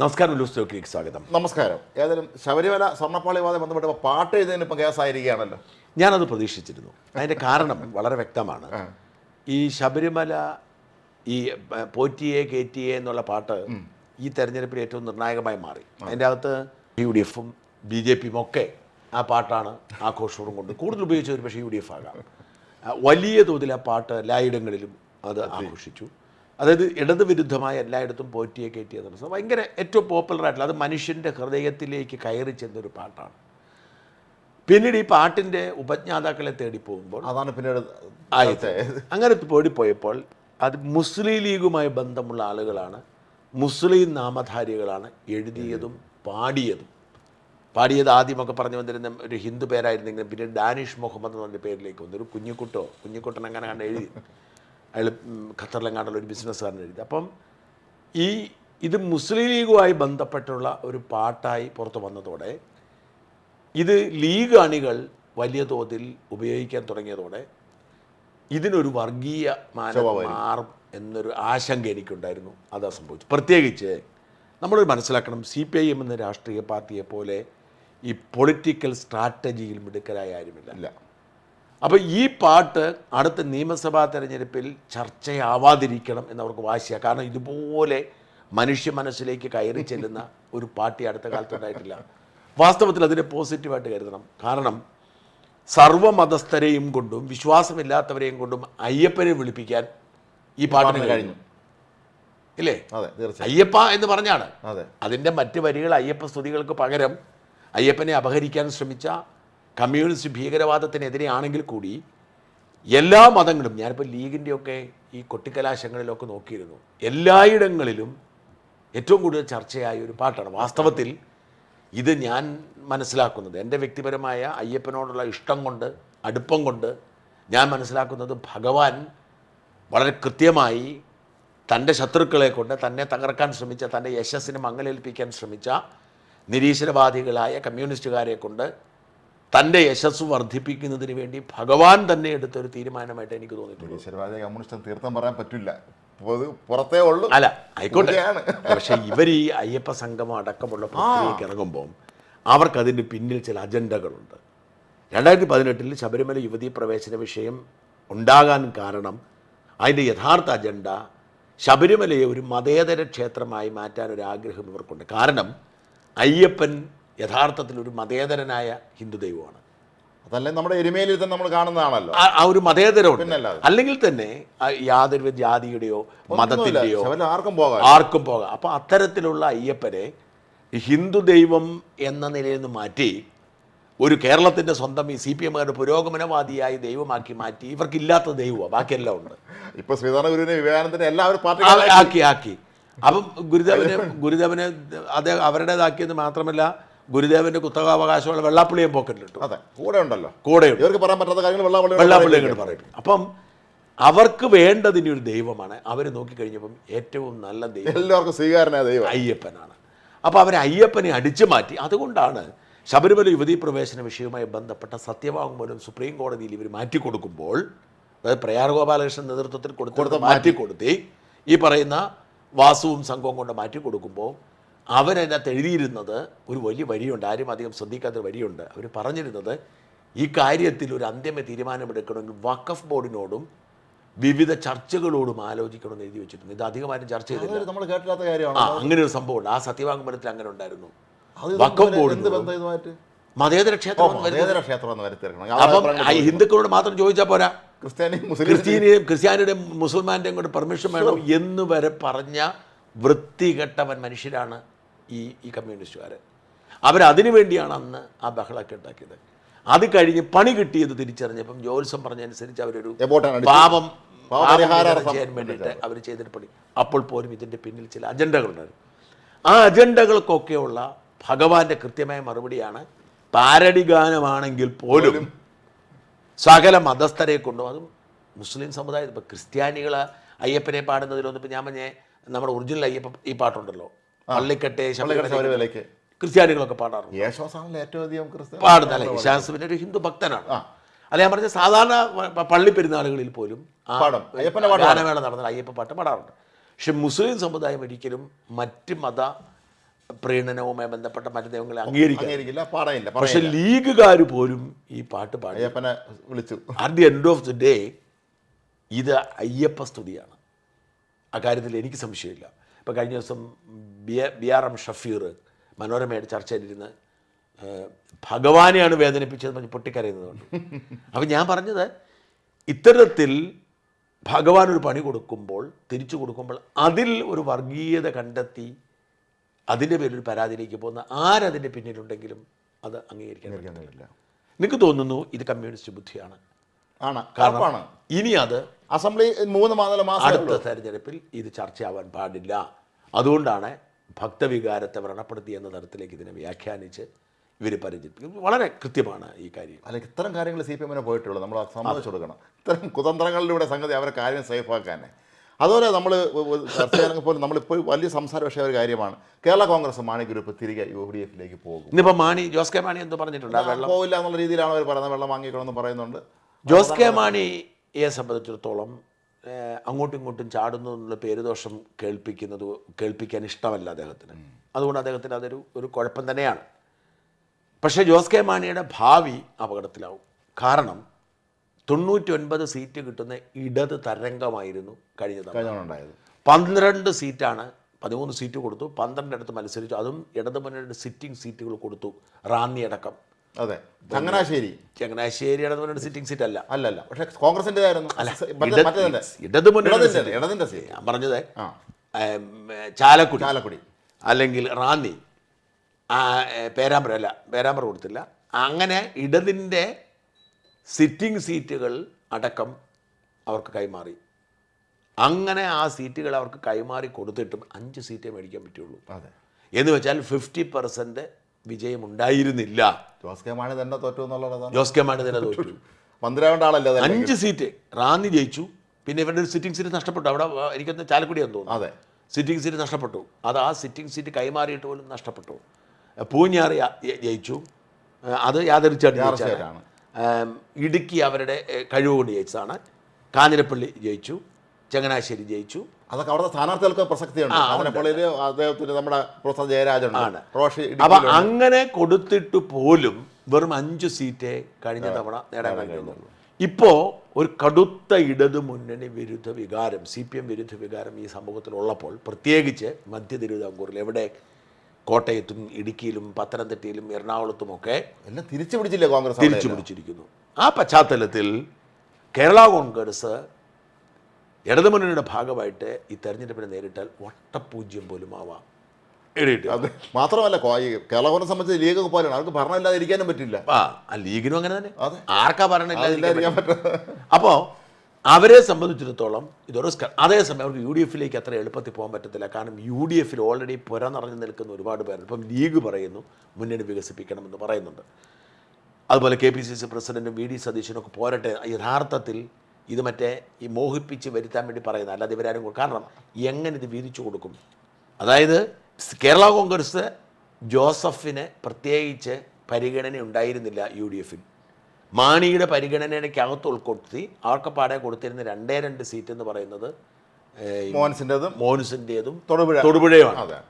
നമസ്കാരം, ലൂസ് ടോക്കിലേക്ക് സ്വാഗതം. നമസ്കാരം. ഏതായാലും ശബരിമല സ്വർണ്ണപ്പാളി വാദം ബന്ധപ്പെട്ട പാട്ട് എഴുതുന്നതിന് ഇപ്പം കേസായിരിക്കുകയാണല്ലോ. ഞാനത് പ്രതീക്ഷിച്ചിരുന്നു. അതിൻ്റെ കാരണം വളരെ വ്യക്തമാണ്. ഈ ശബരിമല ഈ പോറ്റിയെ കയറ്റിയെ എന്നുള്ള പാട്ട് ഈ തെരഞ്ഞെടുപ്പിൽ ഏറ്റവും നിർണായകമായി മാറി. അതിൻ്റെ അകത്ത് UDF-ഉം BJP-യും ഒക്കെ ആ പാട്ടാണ് ആഘോഷവും കൊണ്ട് കൂടുതൽ ഉപയോഗിച്ചത്. പക്ഷേ UDF ആകാം. വലിയ തോതിൽ ആ പാട്ട് എല്ലായിടങ്ങളിലും അത് ആഘോഷിച്ചു. അതായത് ഇടതുവിരുദ്ധമായ എല്ലായിടത്തും പോറ്റിയെ കയറ്റിയ ദിവസം ഭയങ്കര ഏറ്റവും പോപ്പുലറായിട്ടുള്ള, അത് മനുഷ്യൻ്റെ ഹൃദയത്തിലേക്ക് കയറി ചെന്നൊരു പാട്ടാണ്. പിന്നീട് ഈ പാട്ടിൻ്റെ ഉപജ്ഞാതാക്കളെ തേടി പോകുമ്പോൾ അതാണ് പിന്നീട് അങ്ങനെ ഓടിപ്പോയപ്പോൾ അത് മുസ്ലിം ലീഗുമായി ബന്ധമുള്ള ആളുകളാണ്, മുസ്ലിം നാമധാരികളാണ് എഴുതിയതും പാടിയത് ആദ്യമൊക്കെ പറഞ്ഞു വന്നിരുന്ന ഒരു ഹിന്ദു പേരായിരുന്നെങ്കിലും പിന്നെ ഡാനിഷ് മുഹമ്മദ് എന്ന് പറഞ്ഞ പേരിലേക്ക് വന്നു. ഒരു കുഞ്ഞിക്കുട്ടൻ അങ്ങനെ കണ്ട് എഴുതി. അയാൾ ഖത്തറിലെങ്ങാണ്ടുള്ള ഒരു ബിസിനസ്സുകാരൻ എഴുതി. അപ്പം ഇത് മുസ്ലിം ലീഗുമായി ബന്ധപ്പെട്ടുള്ള ഒരു പാട്ടായി പുറത്തു വന്നതോടെ ഇത് ലീഗ് അണികൾ വലിയ തോതിൽ ഉപയോഗിക്കാൻ തുടങ്ങിയതോടെ ഇതിനൊരു വർഗീയ മാറും എന്നൊരു ആശങ്ക എനിക്കുണ്ടായിരുന്നു. അതാ സംഭവിച്ചു. പ്രത്യേകിച്ച് നമ്മൾ മനസ്സിലാക്കണം, CPIM എന്ന രാഷ്ട്രീയ പാർട്ടിയെ പോലെ ഈ പൊളിറ്റിക്കൽ സ്ട്രാറ്റജിയിൽ മിടുക്കരായ ആരുമില്ല. അപ്പോൾ ഈ പാട്ട് അടുത്ത നിയമസഭാ തെരഞ്ഞെടുപ്പിൽ ചർച്ചയാവാതിരിക്കണം എന്നവർക്ക് വാശിയാണ്. കാരണം ഇതുപോലെ മനുഷ്യ മനസ്സിലേക്ക് കയറി ചെല്ലുന്ന ഒരു പാർട്ടി അടുത്ത കാലത്തുണ്ടായിട്ടില്ല. വാസ്തവത്തിൽ അതിനെ പോസിറ്റീവായിട്ട് കരുതണം. കാരണം സർവ്വമതസ്ഥരെയും കൊണ്ടും വിശ്വാസമില്ലാത്തവരെയും കൊണ്ടും അയ്യപ്പനെ വിളിപ്പിക്കാൻ ഈ പാട്ടിന് കഴിഞ്ഞു, ഇല്ലേ? അയ്യപ്പ എന്ന് പറഞ്ഞാണ്. അതിൻ്റെ മറ്റ് വരികൾ അയ്യപ്പ സ്തുതികൾക്ക് പകരം അയ്യപ്പനെ അപഹരിക്കാൻ ശ്രമിച്ച കമ്മ്യൂണിസ്റ്റ് ഭീകരവാദത്തിനെതിരെയാണെങ്കിൽ കൂടി എല്ലാ മതങ്ങളും, ഞാനിപ്പോൾ ലീഗിൻ്റെയൊക്കെ ഈ കൊട്ടിക്കലാശങ്ങളിലൊക്കെ നോക്കിയിരുന്നു, എല്ലായിടങ്ങളിലും ഏറ്റവും കൂടുതൽ ചർച്ചയായ ഒരു പാട്ടാണ്. വാസ്തവത്തിൽ ഇത് ഞാൻ മനസ്സിലാക്കുന്നത്, എൻ്റെ വ്യക്തിപരമായ അയ്യപ്പനോടുള്ള ഇഷ്ടം കൊണ്ട്, അടുപ്പം കൊണ്ട് ഞാൻ മനസ്സിലാക്കുന്നത്, ഭഗവാൻ വളരെ കൃത്യമായി തൻ്റെ ശത്രുക്കളെ കൊണ്ട്, തന്നെ തകർക്കാൻ ശ്രമിച്ച, തൻ്റെ യശസ്സിന് മങ്ങലേൽപ്പിക്കാൻ ശ്രമിച്ച നിരീശ്വരവാദികളായ കമ്മ്യൂണിസ്റ്റുകാരെ കൊണ്ട് തൻ്റെ യശസ് വർദ്ധിപ്പിക്കുന്നതിന് വേണ്ടി ഭഗവാൻ തന്നെ എടുത്തൊരു തീരുമാനമായിട്ട് എനിക്ക് തോന്നിയിട്ടുണ്ട്. കമ്മ്യൂണിസ്റ്റ് തീർത്ഥം പറയാൻ പറ്റില്ല, പുറത്തേ ഉള്ളൂ. അല്ല, ആയിക്കോട്ടെ. പക്ഷേ ഇവർ ഈ അയ്യപ്പ സംഗമം അടക്കമുള്ള പ്രക്രിയയ്ക്ക് ഇറങ്ങുമ്പോൾ അവർക്കതിൻ്റെ പിന്നിൽ ചില അജണ്ടകളുണ്ട്. 2018 ശബരിമല യുവതീ പ്രവേശന വിഷയം ഉണ്ടാകാൻ കാരണം അതിൻ്റെ യഥാർത്ഥ അജണ്ട ശബരിമലയെ ഒരു മതേതര ക്ഷേത്രമായി മാറ്റാൻ ഒരു ആഗ്രഹം ഇവർക്കുണ്ട്. കാരണം അയ്യപ്പൻ യഥാർത്ഥത്തിൽ ഒരു മതേതരനായ ഹിന്ദു ദൈവമാണ്. അതല്ലേ നമ്മുടെ എരുമേലിൽ തന്നെ നമ്മൾ കാണുന്നതാണല്ലോ. ആ ഒരു മതേതരമുണ്ട്. അല്ലെങ്കിൽ തന്നെ യാതൊരു ജാതിയുടെയോ മതത്തിൻ്റെയോ ആർക്കും പോകാം. അപ്പോൾ അത്തരത്തിലുള്ള അയ്യപ്പനെ ഹിന്ദു ദൈവം എന്ന നിലയിൽ നിന്ന് മാറ്റി ഒരു കേരളത്തിൻ്റെ സ്വന്തം ഈ CPM-കാരുടെ പുരോഗമനവാദിയായി ദൈവമാക്കി മാറ്റി ഇവർക്കില്ലാത്ത ദൈവമാണ്, ബാക്കിയെല്ലാം ഉണ്ട്. ഇപ്പോൾ ശ്രീധരൻ ഗുരുവിനെ വിവേകാനന്ദനെ എല്ലാവരും ആക്കി. അപ്പം ഗുരുദേവനെ അത് അവരുടേതാക്കിയത് മാത്രമല്ല, ഗുരുദേവന്റെ കുത്തകാവകാശമുള്ള വെള്ളാപ്പള്ളിയും പോക്കറ്റിലിട്ടു. അതെ, കൂടെ ഉണ്ടല്ലോ. ഇവർക്ക് പറയാൻ പറ്റാത്ത കാര്യങ്ങൾ വെള്ളാപ്പള്ളിയും പറയും. അപ്പം അവർക്ക് വേണ്ടത് ഇനി ഒരു ദൈവമാണ്. അവർ നോക്കിക്കഴിഞ്ഞപ്പം ഏറ്റവും നല്ല ദൈവം, എല്ലാവർക്കും സ്വീകാരനായ ദൈവം അയ്യപ്പനാണ്. അപ്പോൾ അവർ അയ്യപ്പനെ അടിച്ചു മാറ്റി. അതുകൊണ്ടാണ് ശബരിമല യുവതീ പ്രവേശന വിഷയവുമായി ബന്ധപ്പെട്ട സത്യവാങ്മൂലം സുപ്രീം കോടതിയിൽ ഇവർ മാറ്റിക്കൊടുക്കുമ്പോൾ, അതായത് പ്രയാർ ഗോപാലകൃഷ്ണൻ നേതൃത്വത്തിൽ മാറ്റിക്കൊടുത്തി ഈ പറയുന്ന വാസുവും സംഘവും കൊണ്ട് മാറ്റിക്കൊടുക്കുമ്പോൾ അവരതിനകത്ത് എഴുതിയിരുന്നത് ഒരു വലിയ വരിയുണ്ട്, ആരും അധികം ശ്രദ്ധിക്കാത്തൊരു വരിയുണ്ട്. അവർ പറഞ്ഞിരുന്നത് ഈ കാര്യത്തിൽ ഒരു അന്തിമ തീരുമാനമെടുക്കണമെങ്കിൽ വഖഫ് ബോർഡിനോടും വിവിധ ചർച്ചകളോടും ആലോചിക്കണമെന്ന് എഴുതി വെച്ചിട്ടുണ്ട്. ഇത് അധികമാരും ചർച്ച ചെയ്തില്ല, നമ്മൾ കേട്ടില്ലാത്ത കാര്യമാണ്. അങ്ങനെ ഒരു സംഭവമുണ്ട്. ആ സത്യവാങ്മൂലത്തിൽ അങ്ങനെ ഉണ്ടായിരുന്നു. വഖഫ് ബോർഡ് മതേതര ക്ഷേത്രം. അപ്പം ഹിന്ദുക്കളോട് മാത്രം ചോദിച്ചാൽ പോരാ, ക്രിസ്ത്യാനിയുടെയും മുസൽമാൻ്റെയും കൂടെ പെർമിഷൻ വേണം എന്ന് വരെ പറഞ്ഞ വൃത്തികെട്ടവൻ മനുഷ്യരാണ് ഈ കമ്മ്യൂണിസ്റ്റുകാർ. അവരതിനു വേണ്ടിയാണ് അന്ന് ആ ബഹളമൊക്കെ ഉണ്ടാക്കിയത്. അത് കഴിഞ്ഞ് പണി കിട്ടിയത് തിരിച്ചറിഞ്ഞപ്പം ജോത്സ്യം പറഞ്ഞതനുസരിച്ച് അവരൊരു പാപം ചെയ്യാൻ വേണ്ടിയിട്ട് അവർ ചെയ്തിട്ട് പണി. അപ്പോൾ പോലും ഇതിൻ്റെ പിന്നിൽ ചില അജണ്ടകളുണ്ടായിരുന്നു. ആ അജണ്ടകൾക്കൊക്കെയുള്ള ഭഗവാന്റെ കൃത്യമായ മറുപടിയാണ് പാരഡി ഗാനമാണെങ്കിൽ പോലും സകല മതസ്ഥരെ കൊണ്ടും, അതും മുസ്ലിം സമുദായം. ഇപ്പോൾ ക്രിസ്ത്യാനികൾ അയ്യപ്പനെ പാടുന്നതിലൊന്നും, ഇപ്പോൾ ഞാൻ പറഞ്ഞേ നമ്മുടെ ഒറിജിനൽ അയ്യപ്പ ഈ പാട്ടുണ്ടല്ലോ, പള്ളിക്കട്ടെ ശബരിമലയ്ക്ക് ക്രിസ്ത്യാനികളൊക്കെ പാടാറുണ്ട്, പാടുന്നല്ലേ. യേശുദാസ് പിന്നെ ഒരു ഹിന്ദു ഭക്തനാണ്. അല്ല, ഞാൻ പറഞ്ഞ സാധാരണ പള്ളി പെരുന്നാളുകളിൽ പോലും ഗാനമേള നടന്നാൽ അയ്യപ്പ പാട്ട് പാടാറുണ്ട്. പക്ഷെ മുസ്ലിം സമുദായം ഒരിക്കലും മറ്റ് മത പ്രീണനവുമായി ബന്ധപ്പെട്ട മറ്റു ദൈവങ്ങളെ അംഗീകരിക്കില്ല, പാടയില്ല. പക്ഷെ ലീഗുകാർ പോലും ഈ പാട്ട് പാടി അയ്യപ്പനെ വിളിച്ചു. At the end of the day ഇത് അയ്യപ്പ സ്തുതിയാണ്. അക്കാര്യത്തിൽ എനിക്ക് സംശയമില്ല. ഇപ്പോൾ കഴിഞ്ഞ ദിവസം BRM ഷഫീർ മനോരമയുടെ ചർച്ചയിലിരുന്ന് ഭഗവാനെയാണ് വേദനിപ്പിച്ചത് പറഞ്ഞ് പൊട്ടിക്കരയുന്നതുകൊണ്ട്. അപ്പം ഞാൻ പറഞ്ഞത്, ഇത്തരത്തിൽ ഭഗവാൻ ഒരു പണി കൊടുക്കുമ്പോൾ, തിരിച്ചു കൊടുക്കുമ്പോൾ അതിൽ ഒരു വർഗീയത കണ്ടെത്തി അതിൻ്റെ പേരിൽ പരാതിയിലേക്ക് പോകുന്ന ആരതിൻ്റെ പിന്നിലുണ്ടെങ്കിലും അത് അംഗീകരിക്കാൻ കഴിയില്ല. എനിക്ക് തോന്നുന്നു ഇത് കമ്മ്യൂണിസ്റ്റ് ബുദ്ധിയാണ്. കാരണം ഇനി അത് അസംബ്ലി 3 മാസം അടുത്ത തെരഞ്ഞെടുപ്പിൽ ഇത് ചർച്ചയാവാൻ പാടില്ല. അതുകൊണ്ടാണ് ഭക്തവികാരത്തെ വ്രണപ്പെടുത്തി എന്ന തരത്തിലേക്ക് ഇതിനെ വ്യാഖ്യാനിച്ച് ഇവർ പരിചരിപ്പിക്കുന്നത്. വളരെ കൃത്യമാണ് ഈ കാര്യം. അല്ല, ഇത്തരം കാര്യങ്ങൾ CPM പോയിട്ടുള്ളൂ, നമ്മൾ സമ്മതിച്ചു കൊടുക്കണം. ഇത്തരം കുതന്ത്രങ്ങളിലൂടെ സംഗതി അവരെ കാര്യം സേഫാക്കാൻ. അതുപോലെ നമ്മൾ ചർച്ച ചെയ്യാനെങ്കിൽ നമ്മളിപ്പോൾ വലിയ സംസാര വിഷയ ഒരു കാര്യമാണ്, കേരള കോൺഗ്രസ് മാണി ഗ്രൂപ്പ് തിരികെ UDF പോകും. ഇന്നിപ്പോൾ ജോസ് കെ മാണി എന്തോ പറഞ്ഞിട്ടുണ്ട്, വെള്ളം പോവില്ല എന്നുള്ള രീതിയിലാണ് അവർ പറയുന്നത്. വെള്ളം വാങ്ങിക്കണമെന്ന് പറയുന്നുണ്ട്. ജോസ് കെ മാണിയെ സംബന്ധിച്ചിടത്തോളം അങ്ങോട്ടും ഇങ്ങോട്ടും ചാടുന്നു എന്നുള്ള പേരുദോഷം കേൾപ്പിക്കാൻ ഇഷ്ടമല്ല അദ്ദേഹത്തിന്. അതുകൊണ്ട് അദ്ദേഹത്തിന് അതൊരു കുഴപ്പം തന്നെയാണ്. പക്ഷേ ജോസ് കെ മാണിയുടെ ഭാവി അപകടത്തിലാവും. കാരണം 99 സീറ്റ് കിട്ടുന്ന ഇടത് തരംഗമായിരുന്നു കഴിഞ്ഞ തവണ. 12 സീറ്റാണ്, 13 സീറ്റ് കൊടുത്തു, 12 അടുത്ത് മത്സരിച്ചു. അതും ഇടത് മുന്നണിയുടെ സിറ്റിംഗ് സീറ്റുകൾ കൊടുത്തു, റാന്നി അടക്കം. അതെ, ചങ്ങനാശ്ശേരി ഇടത് മുന്നണിയുടെ സിറ്റിംഗ് സീറ്റ് അല്ലല്ല, പക്ഷേ കോൺഗ്രസിൻ്റെതായിരുന്നു. ഇടത് മുന്നണിയുടെ സീറ്റ് ഞാൻ പറഞ്ഞത് ചാലക്കുടി അല്ലെങ്കിൽ റാന്നി, പേരാമ്പ്ര കൊടുത്തില്ല. അങ്ങനെ ഇടതിൻ്റെ സിറ്റിംഗ് സീറ്റുകൾ അടക്കം അവർക്ക് കൈമാറി. അങ്ങനെ ആ സീറ്റുകൾ അവർക്ക് കൈമാറി കൊടുത്തിട്ടും 5 സീറ്റേ മേടിക്കാൻ പറ്റുള്ളൂ. എന്ന് വെച്ചാൽ 50% വിജയം ഉണ്ടായിരുന്നില്ല. ജോസ് കെ മാണി തന്നെ തോറ്റു എന്നുള്ളതാണ്. ജോസ് കെ മാണി തന്നെ തോറ്റു. മന്ത്രിയാവേണ്ട ആളല്ലേ. 5 സീറ്റ് റാന്നി ജയിച്ചു. പിന്നെ ഇവരുടെ ഒരു സിറ്റിംഗ് സീറ്റ് നഷ്ടപ്പെട്ടു. അവിടെ എനിക്കൊന്ന് ചാലക്കുടിയാന്ന് തോന്നുന്നു. അതെ, സിറ്റിംഗ് സീറ്റ് നഷ്ടപ്പെട്ടു. അത് ആ സിറ്റിംഗ് സീറ്റ് കൈമാറിയിട്ട് പോലും നഷ്ടപ്പെട്ടു. പൂഞ്ഞാറ് ജയിച്ചു, അത് യാദൃച്ഛികമാണ്. ഇടുക്കി അവരുടെ കഴിവുകൊണ്ട് ജയിച്ചതാണ്. കാഞ്ഞിരപ്പള്ളി ജയിച്ചു, ചങ്ങനാശ്ശേരി ജയിച്ചു. അതൊക്കെ അവിടുത്തെ സ്ഥാനാർത്ഥികൾക്ക് പ്രസക്തിയാണ്. അദ്ദേഹത്തിന് നമ്മുടെ പ്രൊഫസർ ജയരാജനാണ്. അപ്പം അങ്ങനെ കൊടുത്തിട്ട് പോലും വെറും 5 സീറ്റേ കഴിഞ്ഞ തവണ നേടാൻ കഴിയുന്നുള്ളൂ. ഇപ്പോൾ ഒരു കടുത്ത ഇടതു മുന്നണി വിരുദ്ധ വികാരം, CPM വിരുദ്ധ വികാരം ഈ സമൂഹത്തിലുള്ളപ്പോൾ, പ്രത്യേകിച്ച് മധ്യ തിരുവിതാംകൂറിൽ, എവിടെ കോട്ടയത്തും ഇടുക്കിയിലും പത്തനംതിട്ടയിലും എറണാകുളത്തുമൊക്കെ എല്ലാം തിരിച്ചു പിടിച്ചില്ലേ കോൺഗ്രസ്? തിരിച്ചു പിടിച്ചിരിക്കുന്നു. ആ പശ്ചാത്തലത്തിൽ കേരള കോൺഗ്രസ് ഇടതുമുന്നണിയുടെ ഭാഗമായിട്ട് ഈ തെരഞ്ഞെടുപ്പിനെ നേരിട്ടാൽ വട്ടപൂജ്യം പോലും ആവാം. അത് മാത്രമല്ല, കേരള കോൺഗ്രസ് സംബന്ധിച്ച് ലീഗ് പോലെയാണ്, അവർക്ക് ഭരണമില്ലാതെ ഇരിക്കാനും പറ്റില്ല. ലീഗിനും അങ്ങനെ തന്നെ, ആർക്കാ ഭരണമില്ലാതിരിക്കാൻ പറ്റും. അപ്പോൾ അവരെ സംബന്ധിച്ചിടത്തോളം ഇത് റിസ്ക്. അതേസമയം അവർക്ക് UDF അത്ര എളുപ്പത്തിൽ പോകാൻ പറ്റത്തില്ല. കാരണം UDF ഓൾറെഡി പുര നിറഞ്ഞു നിൽക്കുന്ന ഒരുപാട് പേർ. ഇപ്പം ലീഗ് പറയുന്നു മുന്നണി വികസിപ്പിക്കണമെന്ന് പറയുന്നുണ്ട്. അതുപോലെ KPCC പ്രസിഡന്റും VD സതീശനൊക്കെ പോരട്ടെ. യഥാർത്ഥത്തിൽ ഇത് ഈ മോഹിപ്പിച്ച് വരുത്താൻ വേണ്ടി പറയുന്നത്, അല്ലാതെ ഇവരാരും. കാരണം എങ്ങനെ ഇത് വീതിച്ചു കൊടുക്കും? അതായത് കേരള കോൺഗ്രസ് ജോസഫിന് പ്രത്യേകിച്ച് പരിഗണന ഉണ്ടായിരുന്നില്ല UDF. മാണിയുടെ പരിഗണനയ്ക്കകത്ത് ഉൾക്കൊടുത്തി അവർക്ക് പാടെ കൊടുത്തിരുന്ന 2 സീറ്റ് എന്ന് പറയുന്നത് മോൻസിൻ്റെതും തൊടുപുഴയുമാണ്.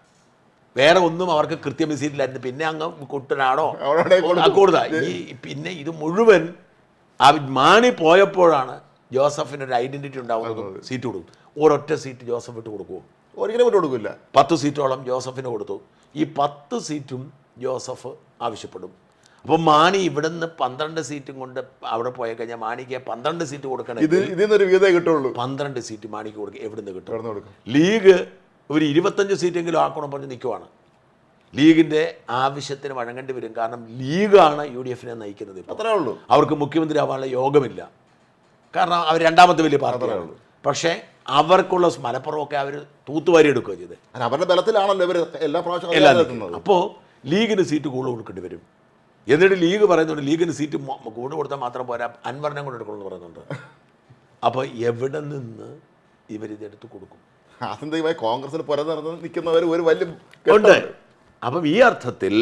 വേറെ ഒന്നും അവർക്ക് കൃത്യം സീറ്റിലായിരുന്നു. പിന്നെ അങ്ങ് കുട്ടനാടോ കൂടുതൽ. പിന്നെ ഇത് മുഴുവൻ മാണി പോയപ്പോഴാണ് ജോസഫിനൊരു ഐഡന്റിറ്റി ഉണ്ടാവുന്നതും സീറ്റ് കൊടുക്കും. ഒരൊറ്റ സീറ്റ് ജോസഫ് വിട്ട് കൊടുക്കുമോ? ഒരിക്കലും വിട്ട് കൊടുക്കില്ല. 10 സീറ്റോളം ജോസഫിന് കൊടുത്തു. ഈ 10 സീറ്റും ജോസഫ് ആവശ്യപ്പെടും. അപ്പോൾ മാണി ഇവിടുന്ന് 12 സീറ്റും കൊണ്ട് അവിടെ പോയി കഴിഞ്ഞാൽ മാണിക്ക് 12 സീറ്റ് കൊടുക്കണമെങ്കിൽ 12 സീറ്റ് മാണിക്ക് കൊടുക്കുക. എവിടുന്ന് കിട്ടും? ലീഗ് ഒരു 25 സീറ്റെങ്കിലും ആക്കണം പറഞ്ഞ് നിൽക്കുവാണ്. ലീഗിൻ്റെ ആവശ്യത്തിന് വഴങ്ങേണ്ടി വരും. കാരണം ലീഗാണ് UDF നയിക്കുന്നത്. അത്രേ ഉള്ളൂ. അവർക്ക് മുഖ്യമന്ത്രി ആവാനുള്ള യോഗമില്ല. കാരണം അവർ രണ്ടാമത്തെ വലിയ പാർട്ടിയാണ്. പക്ഷേ അവർക്കുള്ള മലപ്പുറമൊക്കെ അവർ തൂത്തുവാരി എടുക്കുകയോ ചെയ്ത് അവരുടെ ബലത്തിലാണല്ലോ ഇവർ എല്ലാ പ്രാവശ്യവും. അപ്പോൾ ലീഗിന് സീറ്റ് കൂടുതൽ കൊടുക്കേണ്ടി വരും. എന്നിട്ട് ലീഗ് പറയുന്നുണ്ട് ലീഗിന് സീറ്റ് കൂടുതൽ കൊടുത്താൽ മാത്രം പോരാ, അൻവറിനെ കൊണ്ട് എടുക്കണമെന്ന് പറയുന്നുണ്ട്. അപ്പോൾ എവിടെ നിന്ന് ഇവരിതെടുത്ത് കൊടുക്കും? ആത്യന്തികമായി കോൺഗ്രസിൽ പുറത്ത് നിൽക്കുന്നവർ ഒരു വലിയ ഉണ്ട്. അപ്പം ഈ അർത്ഥത്തിൽ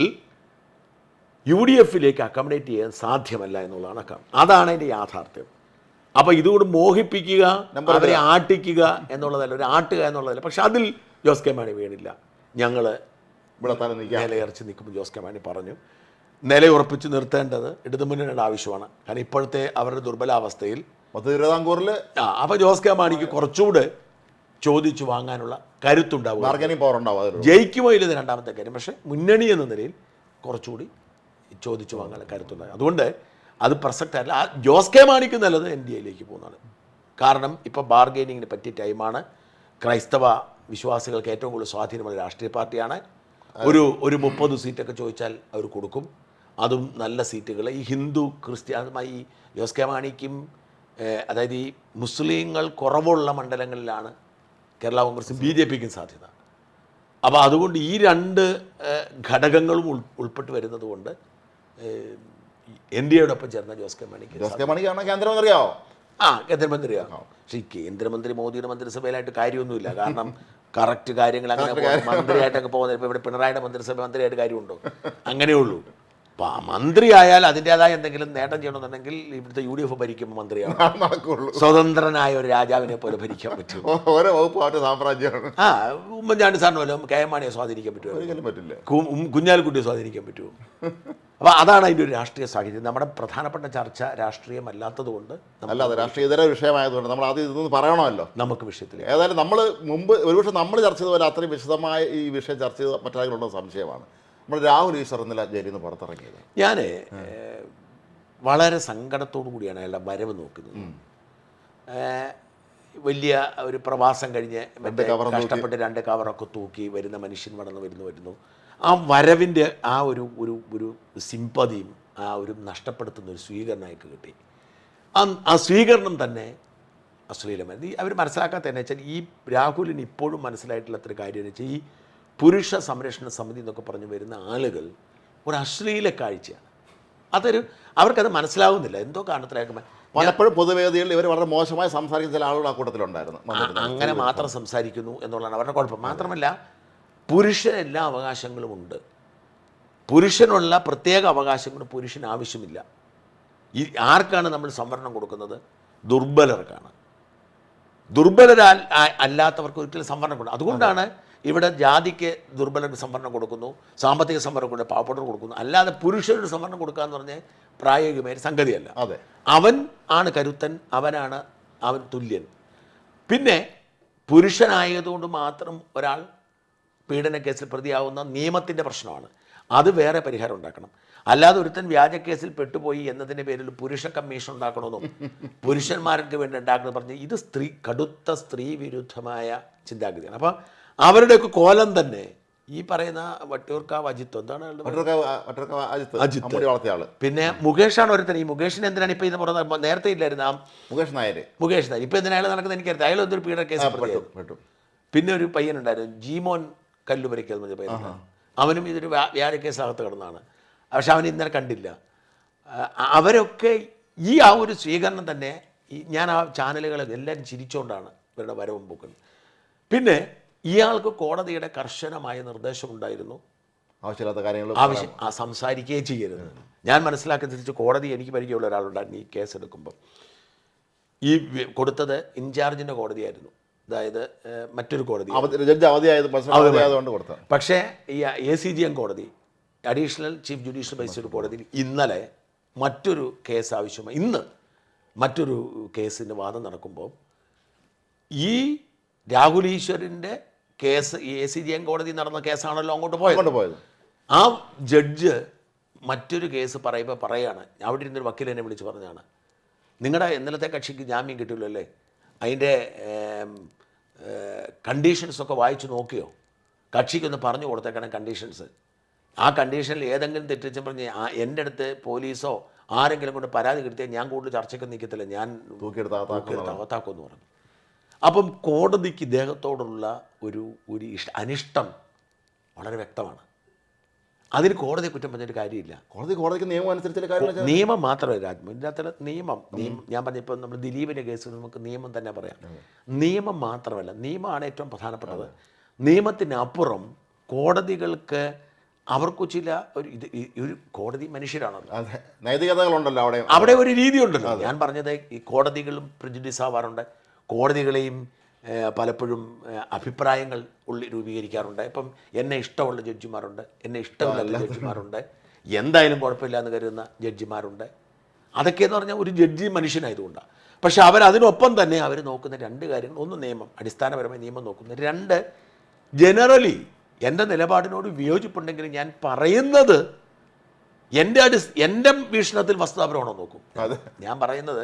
UDF അക്കോമഡേറ്റ് ചെയ്യാൻ സാധ്യമല്ല എന്നുള്ളതാണ് അതാണ് അതിൻ്റെ യാഥാർത്ഥ്യം. അപ്പോൾ ഇതുകൊണ്ട് മോഹിപ്പിക്കുക, അവരെ ആട്ടിക്കുക എന്നുള്ളതല്ല, ഒരു ആട്ടുക എന്നുള്ളതല്ല. പക്ഷെ അതിൽ ജോസ് കെ മാണി വീണില്ല. ഞങ്ങൾ നിലയുറച്ച് നിൽക്കുമ്പോൾ ജോസ് കെ മാണി പറഞ്ഞു നിലയുറപ്പിച്ച് നിർത്തേണ്ടത് ഇടതുമുന്നണിയുടെ ആവശ്യമാണ്. കാരണം ഇപ്പോഴത്തെ അവരുടെ ദുർബലാവസ്ഥയിൽ തിരുവിതാംകൂറിൽ അപ്പോൾ ജോസ് കെ മാണിക്ക് കുറച്ചുകൂടെ ചോദിച്ചു വാങ്ങാനുള്ള കരുത്തുണ്ടാവും, ജയിക്കുമോ ഇല്ലെന്ന് രണ്ടാമത്തെ കാര്യം. പക്ഷേ മുന്നണി എന്ന നിലയിൽ കുറച്ചുകൂടി ചോദിച്ചു വാങ്ങാനുള്ള കരുത്തുണ്ടാകും. അതുകൊണ്ട് അത് പ്രസക്തമല്ല. ജോസ് കെ മാണിക്ക് നല്ലത് NDAയിലേക്ക് പോകുന്നതാണ്. കാരണം ഇപ്പോൾ ബാർഗെയിനിങ്ങിന് പറ്റിയ ടൈമാണ്. ക്രൈസ്തവ വിശ്വാസികൾക്ക് ഏറ്റവും കൂടുതൽ സ്വാധീനമുള്ള രാഷ്ട്രീയ പാർട്ടിയാണ്. ഒരു 30 സീറ്റൊക്കെ ചോദിച്ചാൽ അവർ കൊടുക്കും, അതും നല്ല സീറ്റുകൾ. ഈ ഹിന്ദു ക്രിസ്ത്യാനിയുമായി ജോസ് കെ മാണിക്കും അതായത് ഈ മുസ്ലിങ്ങൾ കുറവുള്ള മണ്ഡലങ്ങളിലാണ് കേരള കോൺഗ്രസും BJPക്കും സാധ്യത. അപ്പോൾ അതുകൊണ്ട് ഈ 2 ഘടകങ്ങളും ഉൾപ്പെട്ട് വരുന്നത് കൊണ്ട് NDAയോടൊപ്പം ചേർന്ന ജോസ് കെ മാണിക്കാണ് കേന്ദ്രമന്ത്രിയാവോ? കേന്ദ്രമന്ത്രിയാവും. പക്ഷേ ഈ കേന്ദ്രമന്ത്രി മോദിയുടെ മന്ത്രിസഭയിലായിട്ട് കാര്യമൊന്നുമില്ല. കാരണം കറക്റ്റ് കാര്യങ്ങൾ അങ്ങനെ മന്ത്രിയായിട്ടൊക്കെ പോകുന്നത്. ഇപ്പോൾ ഇവിടെ പിണറായിയുടെ മന്ത്രിസഭ മന്ത്രിയായിട്ട് കാര്യമുണ്ടോ? അങ്ങനെയുള്ളൂ. അപ്പോൾ മന്ത്രിയായാൽ അതിൻ്റെതായ എന്തെങ്കിലും നേട്ടം ചെയ്യണമെന്നുണ്ടെങ്കിൽ ഇവിടുത്തെ UDF ഭരിക്കുമ്പോൾ മന്ത്രിയാണ് നടക്കുള്ളൂ. സ്വതന്ത്രനായ ഒരു രാജാവിനെ പോലെ ഭരിക്കാൻ പറ്റും. ഓരോ വകുപ്പ് സാമ്രാജ്യമാണ്. ഉമ്മൻചാണ്ടി സാറിന് പോലും KM മാണിയെ സ്വാധീനിക്കാൻ പറ്റില്ല, കുഞ്ഞാലിക്കുട്ടിയെ സ്വാധീനിക്കാൻ പറ്റുമോ? അപ്പോൾ അതാണ് അതിൻ്റെ ഒരു രാഷ്ട്രീയ സാഹചര്യം. നമ്മുടെ പ്രധാനപ്പെട്ട ചർച്ച രാഷ്ട്രീയമല്ലാത്തത് കൊണ്ട്, അല്ലാതെ രാഷ്ട്രീയതര വിഷയമായതുകൊണ്ട് നമ്മൾ ആദ്യം ഇതൊന്ന് പറയണമല്ലോ നമുക്ക് വിഷയത്തിൽ. ഏതായാലും നമ്മൾ മുമ്പ് ഒരുപക്ഷെ നമ്മൾ ചർച്ച ചെയ്തപോലെ അത്രയും വിശദമായ ഈ വിഷയം ചർച്ച ചെയ്ത മറ്റാളുകളുള്ള സംശയമാണ്. നമ്മൾ രാഹുൽ ഈശ്വർ ഇന്നലെ ജയിലിൽ നിന്ന് പുറത്തിറങ്ങിയത്. ഞാൻ വളരെ സങ്കടത്തോടു കൂടിയാണ് അയാളുടെ വരവ് നോക്കുന്നത്. വലിയ ഒരു പ്രവാസം കഴിഞ്ഞ് കഷ്ടപ്പെട്ട് 2 കവറൊക്കെ തൂക്കി വരുന്ന മനുഷ്യൻ വരുന്നു. ആ വരവിൻ്റെ ആ ഒരു സിമ്പതിയും ആ ഒരു നഷ്ടപ്പെടുത്തുന്ന ഒരു സ്വീകരണം അയാൾക്ക് കിട്ടി. ആ സ്വീകരണം തന്നെ അശ്ലീലമായി. അവർ മനസ്സിലാക്കാത്ത തന്നെ വെച്ചാൽ ഈ രാഹുലിന് ഇപ്പോഴും മനസ്സിലായിട്ടുള്ള അത്ര കാര്യം എന്ന് വെച്ചാൽ ഈ പുരുഷ സംരക്ഷണ സമിതി എന്നൊക്കെ പറഞ്ഞ് വരുന്ന ആളുകൾ ഒരു അശ്ലീല കാഴ്ചയാണ്. അവർക്കത് മനസ്സിലാവുന്നില്ല. എന്തോ കാരണത്തിലാക്കുമ്പോൾ പലപ്പോഴും പൊതുവേദികളിൽ ഇവർ വളരെ മോശമായി സംസാരിക്കുന്ന ചില ആളുകൾ ആ കൂട്ടത്തിലുണ്ടായിരുന്നു. അങ്ങനെ മാത്രം സംസാരിക്കുന്നു എന്നുള്ളതാണ് അവരുടെ കുഴപ്പം. മാത്രമല്ല പുരുഷന് എല്ലാ അവകാശങ്ങളും ഉണ്ട്. പുരുഷനുള്ള പ്രത്യേക അവകാശങ്ങൾ പുരുഷന് ആവശ്യമില്ല. ആർക്കാണ് നമ്മൾ സംവരണം കൊടുക്കുന്നത്? ദുർബലർക്കാണ്. അല്ലാത്തവർക്ക് ഒരിക്കലും സംവരണം കൊടുക്കും. അതുകൊണ്ടാണ് ഇവിടെ ജാതിക്ക് ദുർബലർക്ക് സംവരണം കൊടുക്കുന്നു, സാമ്പത്തിക സംവരണം കൊണ്ട് പാവപ്പെട്ടവർ കൊടുക്കുന്നു. അല്ലാതെ പുരുഷന് സംവരണം കൊടുക്കുക എന്ന് പറഞ്ഞാൽ പ്രായോഗികമായ സംഗതിയല്ല. അവൻ ആണ് കരുത്തൻ, അവൻ തുല്യൻ. പിന്നെ പുരുഷനായതുകൊണ്ട് മാത്രം ഒരാൾ പീഡന കേസിൽ പ്രതിയാവുന്ന നിയമത്തിൻ്റെ പ്രശ്നമാണ്. അത് വേറെ പരിഹാരം ഉണ്ടാക്കണം. അല്ലാതെ ഒരുത്തൻ വ്യാജ കേസിൽ പെട്ടുപോയി എന്നതിൻ്റെ പേരിൽ പുരുഷ കമ്മീഷൻ ഉണ്ടാക്കണമെന്നും പുരുഷന്മാർക്ക് വേണ്ടി ഉണ്ടാക്കണമെന്ന് പറഞ്ഞ് ഇത് കടുത്ത സ്ത്രീ വിരുദ്ധമായ ചിന്താഗതിയാണ്. അപ്പം അവരുടെയൊക്കെ കോലം തന്നെ ഈ പറയുന്ന വട്ടിയൂർക്കാവ് അജിത്ത്, എന്താണ് അജിത്ത്, പിന്നെ മുകേഷാണ് ഒരുത്തൻ. ഈ മുകേഷിന് എന്തിനാണ് ഇപ്പം ഇത് പറഞ്ഞത്? നേരത്തെ ഇല്ലായിരുന്നു ആ മുകേഷ് നായർ. ഇപ്പം എന്തിനാ അയാൾ നടക്കുന്നത് എനിക്കറിയാം. അയാൾ എന്തൊരു പീഡന കേസ് പെട്ടു. പിന്നെ ഒരു പയ്യനുണ്ടായിരുന്നു ജീമോൻ കല്ലുപരിക്കൽ എന്ന് പറഞ്ഞ പയ്യൻ. അവനും ഇതൊരു വ്യാജ കേസകത്ത് കിടന്നാണ്. പക്ഷെ അവൻ ഇന്നലെ കണ്ടില്ല. അവരൊക്കെ ഈ ആ ഒരു സ്വീകരണം തന്നെ ഞാൻ ആ ചാനലുകളിൽ എല്ലാവരും ചിരിച്ചുകൊണ്ടാണ് ഇവരുടെ വരവും പോക്കുന്നത്. പിന്നെ ഇയാൾക്ക് കോടതിയുടെ കർശനമായ നിർദ്ദേശമുണ്ടായിരുന്നു ആവശ്യമില്ലാത്ത കാര്യങ്ങൾ സംസാരിക്കുകയും ചെയ്യരുത്. ഞാൻ മനസ്സിലാക്കി തിരിച്ച് കോടതി എനിക്ക് പരിചയമുള്ള ഒരാളുണ്ടായിരുന്നു ഈ കേസെടുക്കുമ്പോൾ. ഈ കൊടുത്തത് ഇൻചാർജിൻ്റെ കോടതിയായിരുന്നു, അതായത് മറ്റൊരു കോടതി. പക്ഷേ ഈ ACGM കോടതി, അഡീഷണൽ ചീഫ് ജുഡീഷ്യൽ മജിസ്ട്രേറ്റ് കോടതിയിൽ ഇന്നലെ മറ്റൊരു കേസ് ആവശ്യമായി. ഇന്ന് മറ്റൊരു കേസിൻ്റെ വാദം നടക്കുമ്പോൾ ഈ രാഹുൽ ഈശ്വറിൻ്റെ കേസ് ഈ ACGM കോടതി നടന്ന കേസാണല്ലോ അങ്ങോട്ട് പോയത്. ആ ജഡ്ജ് മറ്റൊരു കേസ് പറയാണ്, അവിടെ ഇരുന്നൊരു വക്കീൽ എന്നെ വിളിച്ച് പറഞ്ഞാണ്, നിങ്ങളുടെ ഇന്നലത്തെ കക്ഷിക്ക് ജാമ്യം കിട്ടില്ലല്ലേ, അതിൻ്റെ കണ്ടീഷൻസൊക്കെ വായിച്ചു നോക്കിയോ? കക്ഷിക്കൊന്ന് പറഞ്ഞു കൊടുത്തേക്കണം കണ്ടീഷൻസ്. ആ കണ്ടീഷനിൽ ഏതെങ്കിലും തെറ്റിച്ച് പറഞ്ഞ് എൻ്റെ അടുത്ത് പോലീസോ ആരെങ്കിലും കൊണ്ട് പരാതി കിട്ടിയാൽ ഞാൻ കൂടുതൽ ചർച്ചയ്ക്ക് നിൽക്കത്തില്ല, ഞാൻ അകത്താക്കുമെന്ന് പറഞ്ഞു. അപ്പം കോടതിക്ക് ഇദ്ദേഹത്തോടുള്ള ഒരു അനിഷ്ടം വളരെ വ്യക്തമാണ്. അതിന് കോടതിയെ കുറ്റം പറഞ്ഞൊരു കാര്യമില്ല. കോടതിക്ക് നിയമം അനുസരിച്ച് നിയമം മാത്രമല്ല രാജ്യം, ഇതിനകത്ത് നിയമം ഞാൻ പറഞ്ഞപ്പോൾ നമ്മൾ ദിലീപിൻ്റെ കേസ് നമുക്ക് നിയമം തന്നെ പറയാം. നിയമം മാത്രമല്ല, നിയമമാണ് ഏറ്റവും പ്രധാനപ്പെട്ടത്. നിയമത്തിനപ്പുറം കോടതികൾക്ക് അവർക്ക് ചില ഒരു കോടതി മനുഷ്യരാണല്ലോ, നൈതികതകളുണ്ടല്ലോ അവിടെ ഒരു രീതിയുണ്ടല്ലോ. ഞാൻ പറഞ്ഞത് ഈ കോടതികളും പ്രിജുഡീസ് ആവാറുണ്ട്. കോടതികളെയും പലപ്പോഴും അഭിപ്രായങ്ങൾ രൂപീകരിക്കാറുണ്ട്. ഇപ്പം എന്നെ ഇഷ്ടമുള്ള ജഡ്ജിമാരുണ്ട്, എന്നെ ഇഷ്ടമില്ലാത്ത ജഡ്ജിമാരുണ്ട്, എന്തായാലും കുഴപ്പമില്ല എന്ന് കരുതുന്ന ജഡ്ജിമാരുണ്ട്. അതൊക്കെയെന്ന് പറഞ്ഞാൽ ഒരു ജഡ്ജി മനുഷ്യനായതുകൊണ്ടാണ്. പക്ഷെ അവരതിനൊപ്പം തന്നെ അവർ നോക്കുന്ന രണ്ട് കാര്യങ്ങൾ: ഒന്ന് നിയമം, അടിസ്ഥാനപരമായ നിയമം നോക്കുന്നു; രണ്ട് ജനറലി എൻ്റെ നിലപാടിനോട് വിയോജിപ്പുണ്ടെങ്കിൽ ഞാൻ പറയുന്നത് എൻ്റെ വീക്ഷണത്തിൽ വസ്തുതാപരമാണോ നോക്കും. ഞാൻ പറയുന്നത്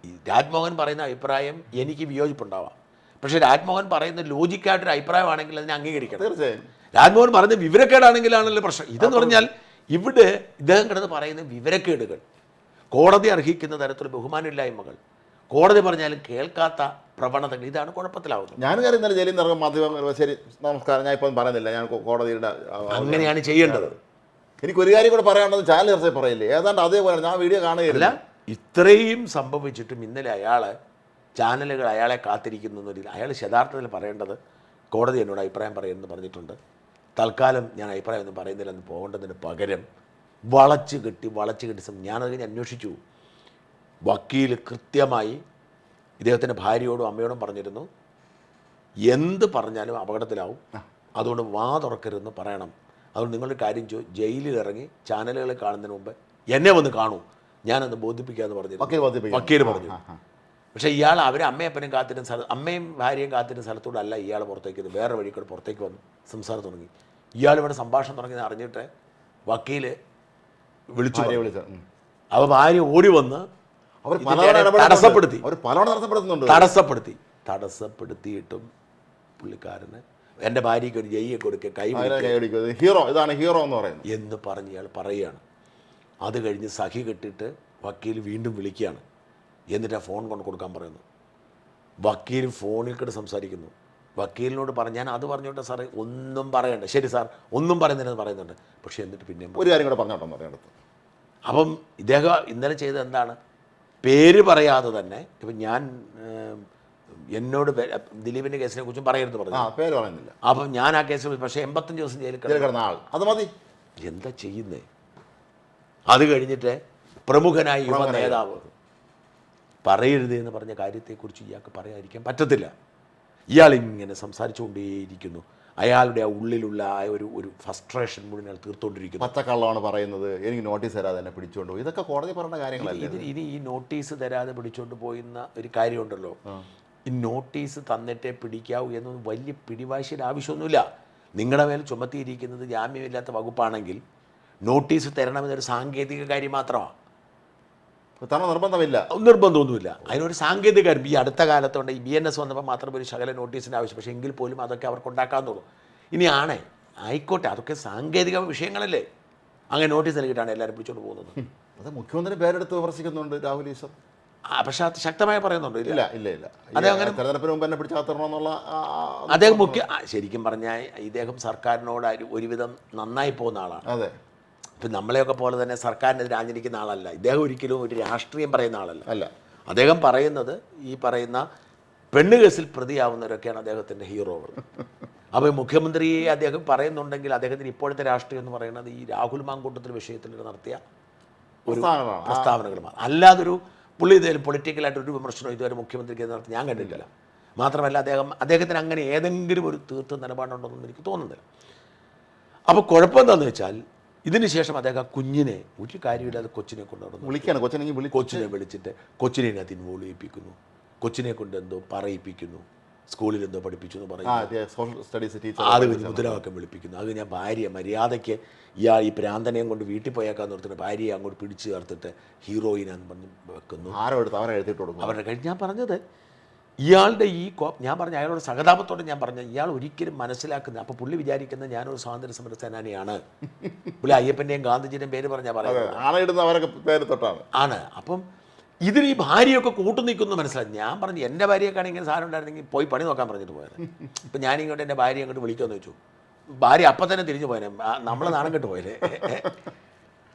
ഈ രാജ്മോഹൻ പറയുന്ന അഭിപ്രായം എനിക്ക് വിയോജിപ്പുണ്ടാവാം, പക്ഷേ രാജ്മോഹൻ പറയുന്ന ലോജിക്കായിട്ടൊരു അഭിപ്രായമാണെങ്കിൽ അതിനെ അംഗീകരിക്കണം. തീർച്ചയായും രാജ്മോഹൻ പറയുന്ന വിവരക്കേടാണെങ്കിലാണല്ലോ പ്രശ്നം. ഇതെന്ന് പറഞ്ഞാൽ ഇവിടെ ഇദ്ദേഹം കിടന്ന് പറയുന്ന വിവരക്കേടുകൾ, കോടതി അർഹിക്കുന്ന തരത്തിലുള്ള ബഹുമാനമില്ലായ്മകൾ, കോടതി പറഞ്ഞാലും കേൾക്കാത്ത പ്രവണതകൾ, ഇതാണ് കുഴപ്പത്തിലാവുന്നത്. ഞാൻ കാര്യം ഇന്നലെ ജയിലിൽ നിന്ന് ഇറങ്ങും മാധ്യമങ്ങൾ ശരി നമസ്കാരം, ഞാൻ ഇപ്പം പറയുന്നില്ല, ഞാൻ കോടതിയുടെ അങ്ങനെയാണ് ചെയ്യേണ്ടത്. എനിക്കൊരു കാര്യം കൂടെ പറയാനുള്ളത് ചാനൽ ചർച്ച പറയില്ലേ, ഏതാണ്ട് അതേപോലെ ഞാൻ വീഡിയോ കാണുകയില്ല. ഇത്രയും സംഭവിച്ചിട്ടും ഇന്നലെ ചാനലുകൾ അയാളെ കാത്തിരിക്കുന്നു എന്നൊരു അയാൾ യഥാർത്ഥത്തിൽ പറയേണ്ടത് കോടതി എന്നോട് അഭിപ്രായം പറയുമെന്ന് പറഞ്ഞിട്ടുണ്ട്, തൽക്കാലം ഞാൻ അഭിപ്രായം ഒന്നും പറയുന്നില്ലെന്ന് പോകേണ്ടതിന് പകരം വളച്ച് കെട്ടി ഞാനത് അന്വേഷിച്ചു. വക്കീൽ കൃത്യമായി ഇദ്ദേഹത്തിൻ്റെ ഭാര്യയോടും അമ്മയോടും പറഞ്ഞിരുന്നു, എന്ത് പറഞ്ഞാലും അപകടത്തിലാവും, അതുകൊണ്ട് വാ തുറക്കരുതെന്ന് പറയണം. അതുകൊണ്ട് നിങ്ങളുടെ കാര്യം ജയിലിൽ ഇറങ്ങി ചാനലുകളെ കാണുന്നതിന് മുമ്പ് എന്നെ വന്ന് കാണൂ, ഞാനൊന്ന് ബോധിപ്പിക്കാമെന്ന് പറഞ്ഞു വക്കീൽ പറഞ്ഞു. പക്ഷേ ഇയാൾ അവരെ അമ്മയപ്പനും കാത്തിരുന്ന സ്ഥലം, അമ്മയും ഭാര്യയും കാത്തിരുന്ന സ്ഥലത്തൂടെ അല്ല ഇയാൾ പുറത്തേക്ക്, വേറെ വഴി കൂടെ പുറത്തേക്ക് വന്നു സംസാരം തുടങ്ങി. ഇയാൾ ഇവിടെ സംഭാഷണം തുടങ്ങിയെന്ന് അറിഞ്ഞിട്ട് വക്കീൽ വിളിച്ചു. അവ ഭാര്യ ഓടി വന്ന് തടസ്സപ്പെടുത്തിയിട്ടും പുള്ളിക്കാരന് എൻ്റെ ഭാര്യയ്ക്ക് ഒരു ജയ്യെ കൊടുക്കുക, കൈ ഹീറോ, ഇതാണ് ഹീറോ എന്ന് പറയുന്നത് എന്ന് പറഞ്ഞ് ഇയാൾ പറയുകയാണ്. അത് കഴിഞ്ഞ് സഖി കെട്ടിട്ട് വക്കീൽ വീണ്ടും വിളിക്കുകയാണ്. എന്നിട്ട് ആ ഫോൺ കൊണ്ട് കൊടുക്കാൻ പറയുന്നു. വക്കീൽ ഫോണിൽ കൂടെ സംസാരിക്കുന്നു. വക്കീലിനോട് ഞാൻ അത് പറഞ്ഞോട്ടെ സാറേ, ഒന്നും പറയണ്ട. ശരി സാർ, ഒന്നും പറയുന്നുണ്ട്. പക്ഷേ എന്നിട്ട് പിന്നെ ഒരു കാര്യം കൂടെ പറഞ്ഞോട്ടെ പറയുന്നത്. അപ്പം ഇദ്ദേഹം ഇന്നലെ ചെയ്തത് എന്താണ്? പേര് പറയാതെ തന്നെ, ഇപ്പം ഞാൻ എന്നോട് ദിലീപിൻ്റെ കേസിനെ കുറിച്ചും പറയരുത് പറഞ്ഞു, പേര് പറയുന്നില്ല. അപ്പം ഞാൻ ആ കേസിൽ പക്ഷേ 85 ദിവസം ജയിലിൽ കിടന്ന ആൾ അത് മതി. എന്താ ചെയ്യുന്നേ? അത് കഴിഞ്ഞിട്ട് പ്രമുഖനായ യുവ നേതാവ് പറയരുത് എന്ന് പറഞ്ഞ കാര്യത്തെക്കുറിച്ച് ഇയാൾക്ക് പറയാതിരിക്കാൻ പറ്റത്തില്ല. ഇയാളിങ്ങനെ സംസാരിച്ചുകൊണ്ടേയിരിക്കുന്നു. അയാളുടെ ആ ഉള്ളിലുള്ള ആ ഒരു ഫ്രസ്ട്രേഷൻ മുഴുവൻ അയാൾ തീർത്തുകൊണ്ടിരിക്കുന്നു. പച്ചക്കള്ളമാണ് പറയുന്നത്, എനിക്ക് നോട്ടീസ് തരാതെ തന്നെ പിടിച്ചുകൊണ്ട് പോയി. ഇതൊക്കെ കോടതി പറയുന്ന കാര്യങ്ങളല്ല. ഇനി ഈ നോട്ടീസ് തരാതെ പിടിച്ചുകൊണ്ട് പോയിന്ന ഒരു കാര്യമുണ്ടല്ലോ, ഈ നോട്ടീസ് തന്നിട്ടേ പിടിക്കാവൂ എന്നൊന്നും വലിയ പിടിവാശിയുടെ ആവശ്യമൊന്നുമില്ല. നിങ്ങളുടെ മേൽ ചുമത്തിയിരിക്കുന്നത് ജാമ്യമില്ലാത്ത വകുപ്പാണെങ്കിൽ നോട്ടീസ് തരണമെന്നൊരു സാങ്കേതിക കാര്യം മാത്രമാണ്. നിർബന്ധമൊന്നുമില്ല. അതിനൊരു സാങ്കേതിക കാര്യം. ഈ അടുത്ത കാലത്തുകൊണ്ട് ഈ BNS വന്നപ്പോൾ മാത്രം ഒരു ശകല നോട്ടീസിൻ്റെ ആവശ്യം, പക്ഷേ എങ്കിൽ പോലും അതൊക്കെ അവർക്ക് ഉണ്ടാക്കാമെന്നുള്ളൂ. ഇനി ആയിക്കോട്ടെ, അതൊക്കെ സാങ്കേതിക വിഷയങ്ങളല്ലേ. അങ്ങനെ നോട്ടീസ് നൽകിയിട്ടാണ് എല്ലാവരും പിടിച്ചോണ്ട് പോകുന്നത്. അത് മുഖ്യമന്ത്രി പേരെടുത്ത് വിമർശിക്കുന്നുണ്ട് രാഹുൽ ഈശ്വർ. പക്ഷെ അത് ശക്തമായി പറയുന്നുണ്ട്. ഇല്ല അദ്ദേഹം അങ്ങനെ തെരഞ്ഞെടുപ്പിന് മുമ്പ് എന്നെ പിടിച്ചാത്തരണമെന്നുള്ള അദ്ദേഹം ശരിക്കും പറഞ്ഞാൽ ഇദ്ദേഹം സർക്കാരിനോട് ഒരുവിധം നന്നായി പോകുന്ന ആളാണ്. അതെ. ഇപ്പം നമ്മളെയൊക്കെ പോലെ തന്നെ സർക്കാരിനെതിരെ ആഞ്ഞടിക്കുന്ന ആളല്ല ഇദ്ദേഹം. ഒരിക്കലും ഒരു രാഷ്ട്രീയം പറയുന്ന ആളല്ല. അല്ല. അദ്ദേഹം പറയുന്നത് ഈ പറയുന്ന പെണ്ണ് കേസിൽ പ്രതിയാവുന്നവരൊക്കെയാണ് അദ്ദേഹത്തിൻ്റെ ഹീറോകൾ. അപ്പോൾ മുഖ്യമന്ത്രിയെ അദ്ദേഹം പറയുന്നുണ്ടെങ്കിൽ അദ്ദേഹത്തിന് ഇപ്പോഴത്തെ രാഷ്ട്രീയം എന്ന് പറയുന്നത് ഈ രാഹുൽ മാങ്കൂട്ടത്തിൽ വിഷയത്തിൽ നടത്തിയ ഒരു പ്രസ്താവനകളുമാണ്. അല്ലാതൊരു പുള്ളി ഇതുവരെ പൊളിറ്റിക്കലായിട്ട് ഒരു വിമർശനം ഇതുവരെ മുഖ്യമന്ത്രിക്ക് നടത്തി ഞാൻ കണ്ടിട്ടില്ല. മാത്രമല്ല അദ്ദേഹത്തിന് അങ്ങനെ ഏതെങ്കിലും ഒരു തീർത്ത നിലപാടുണ്ടെന്നൊന്നും എനിക്ക് തോന്നുന്നില്ല. അപ്പോൾ കുഴപ്പമെന്താണെന്ന് വെച്ചാൽ ഇതിന് ശേഷം അദ്ദേഹം കുഞ്ഞിനെ ഒരു കാര്യമില്ലാതെ കൊച്ചിനെ കൊണ്ടുവന്നു കൊച്ചിനെ വിളിച്ചിട്ട് കൊച്ചിനെ അതിനകത്ത് ഇൻവോൾവ് ചെയ്യിപ്പിക്കുന്നു. കൊച്ചിനെ കൊണ്ട് എന്തോ പറയിപ്പിക്കുന്നു, സ്കൂളിൽ എന്തോ പഠിപ്പിച്ചു എന്ന് പറയുന്നു. അത് മുദ്രാവാക്യം വിളിപ്പിക്കുന്നു. അത് ഞാൻ ഭാര്യ മര്യാദയ്ക്ക് ഈ പ്രാന്തനെയും കൊണ്ട് വീട്ടിൽ പോയേക്കാന്ന് ഓർത്തിട്ട് ഭാര്യയെ അങ്ങോട്ട് പിടിച്ചു ചേർത്തിട്ട് ഹീറോയിനാന്ന് പറഞ്ഞ് വെക്കുന്നു. അവരുടെ കഴിഞ്ഞ് ഞാൻ പറഞ്ഞത് ഇയാളുടെ ഞാൻ പറഞ്ഞ അയാളോട് സഹതാപത്തോടെ ഞാൻ പറഞ്ഞ ഇയാൾ ഒരിക്കലും മനസ്സിലാക്കുന്നത്. അപ്പോൾ പുള്ളി വിചാരിക്കുന്നത് ഞാനൊരു സ്വാതന്ത്ര്യ സമര സേനാനിയാണ്. പുള്ളി അയ്യപ്പൻ്റെയും ഗാന്ധിജിയുടെയും പേര് പറഞ്ഞാൽ പറയുന്നത് ആണ്. അപ്പം ഇതിന് ഈ ഭാര്യയൊക്കെ കൂട്ടു നിൽക്കുന്നു മനസ്സിലായി. ഞാൻ പറഞ്ഞു എൻ്റെ ഭാര്യയൊക്കെയാണ് ഇങ്ങനെ സാധനം ഉണ്ടായിരുന്നെങ്കിൽ പോയി പണി നോക്കാൻ പറഞ്ഞിട്ട് പോയത്. ഇപ്പം ഞാനിങ്ങോട്ട് എൻ്റെ ഭാര്യ അങ്ങോട്ട് വിളിക്കുമെന്ന് വെച്ചു. ഭാര്യ അപ്പം തന്നെ തിരിഞ്ഞു പോയനെ, നമ്മൾ നാണം കെട്ട് പോയല്ലേ.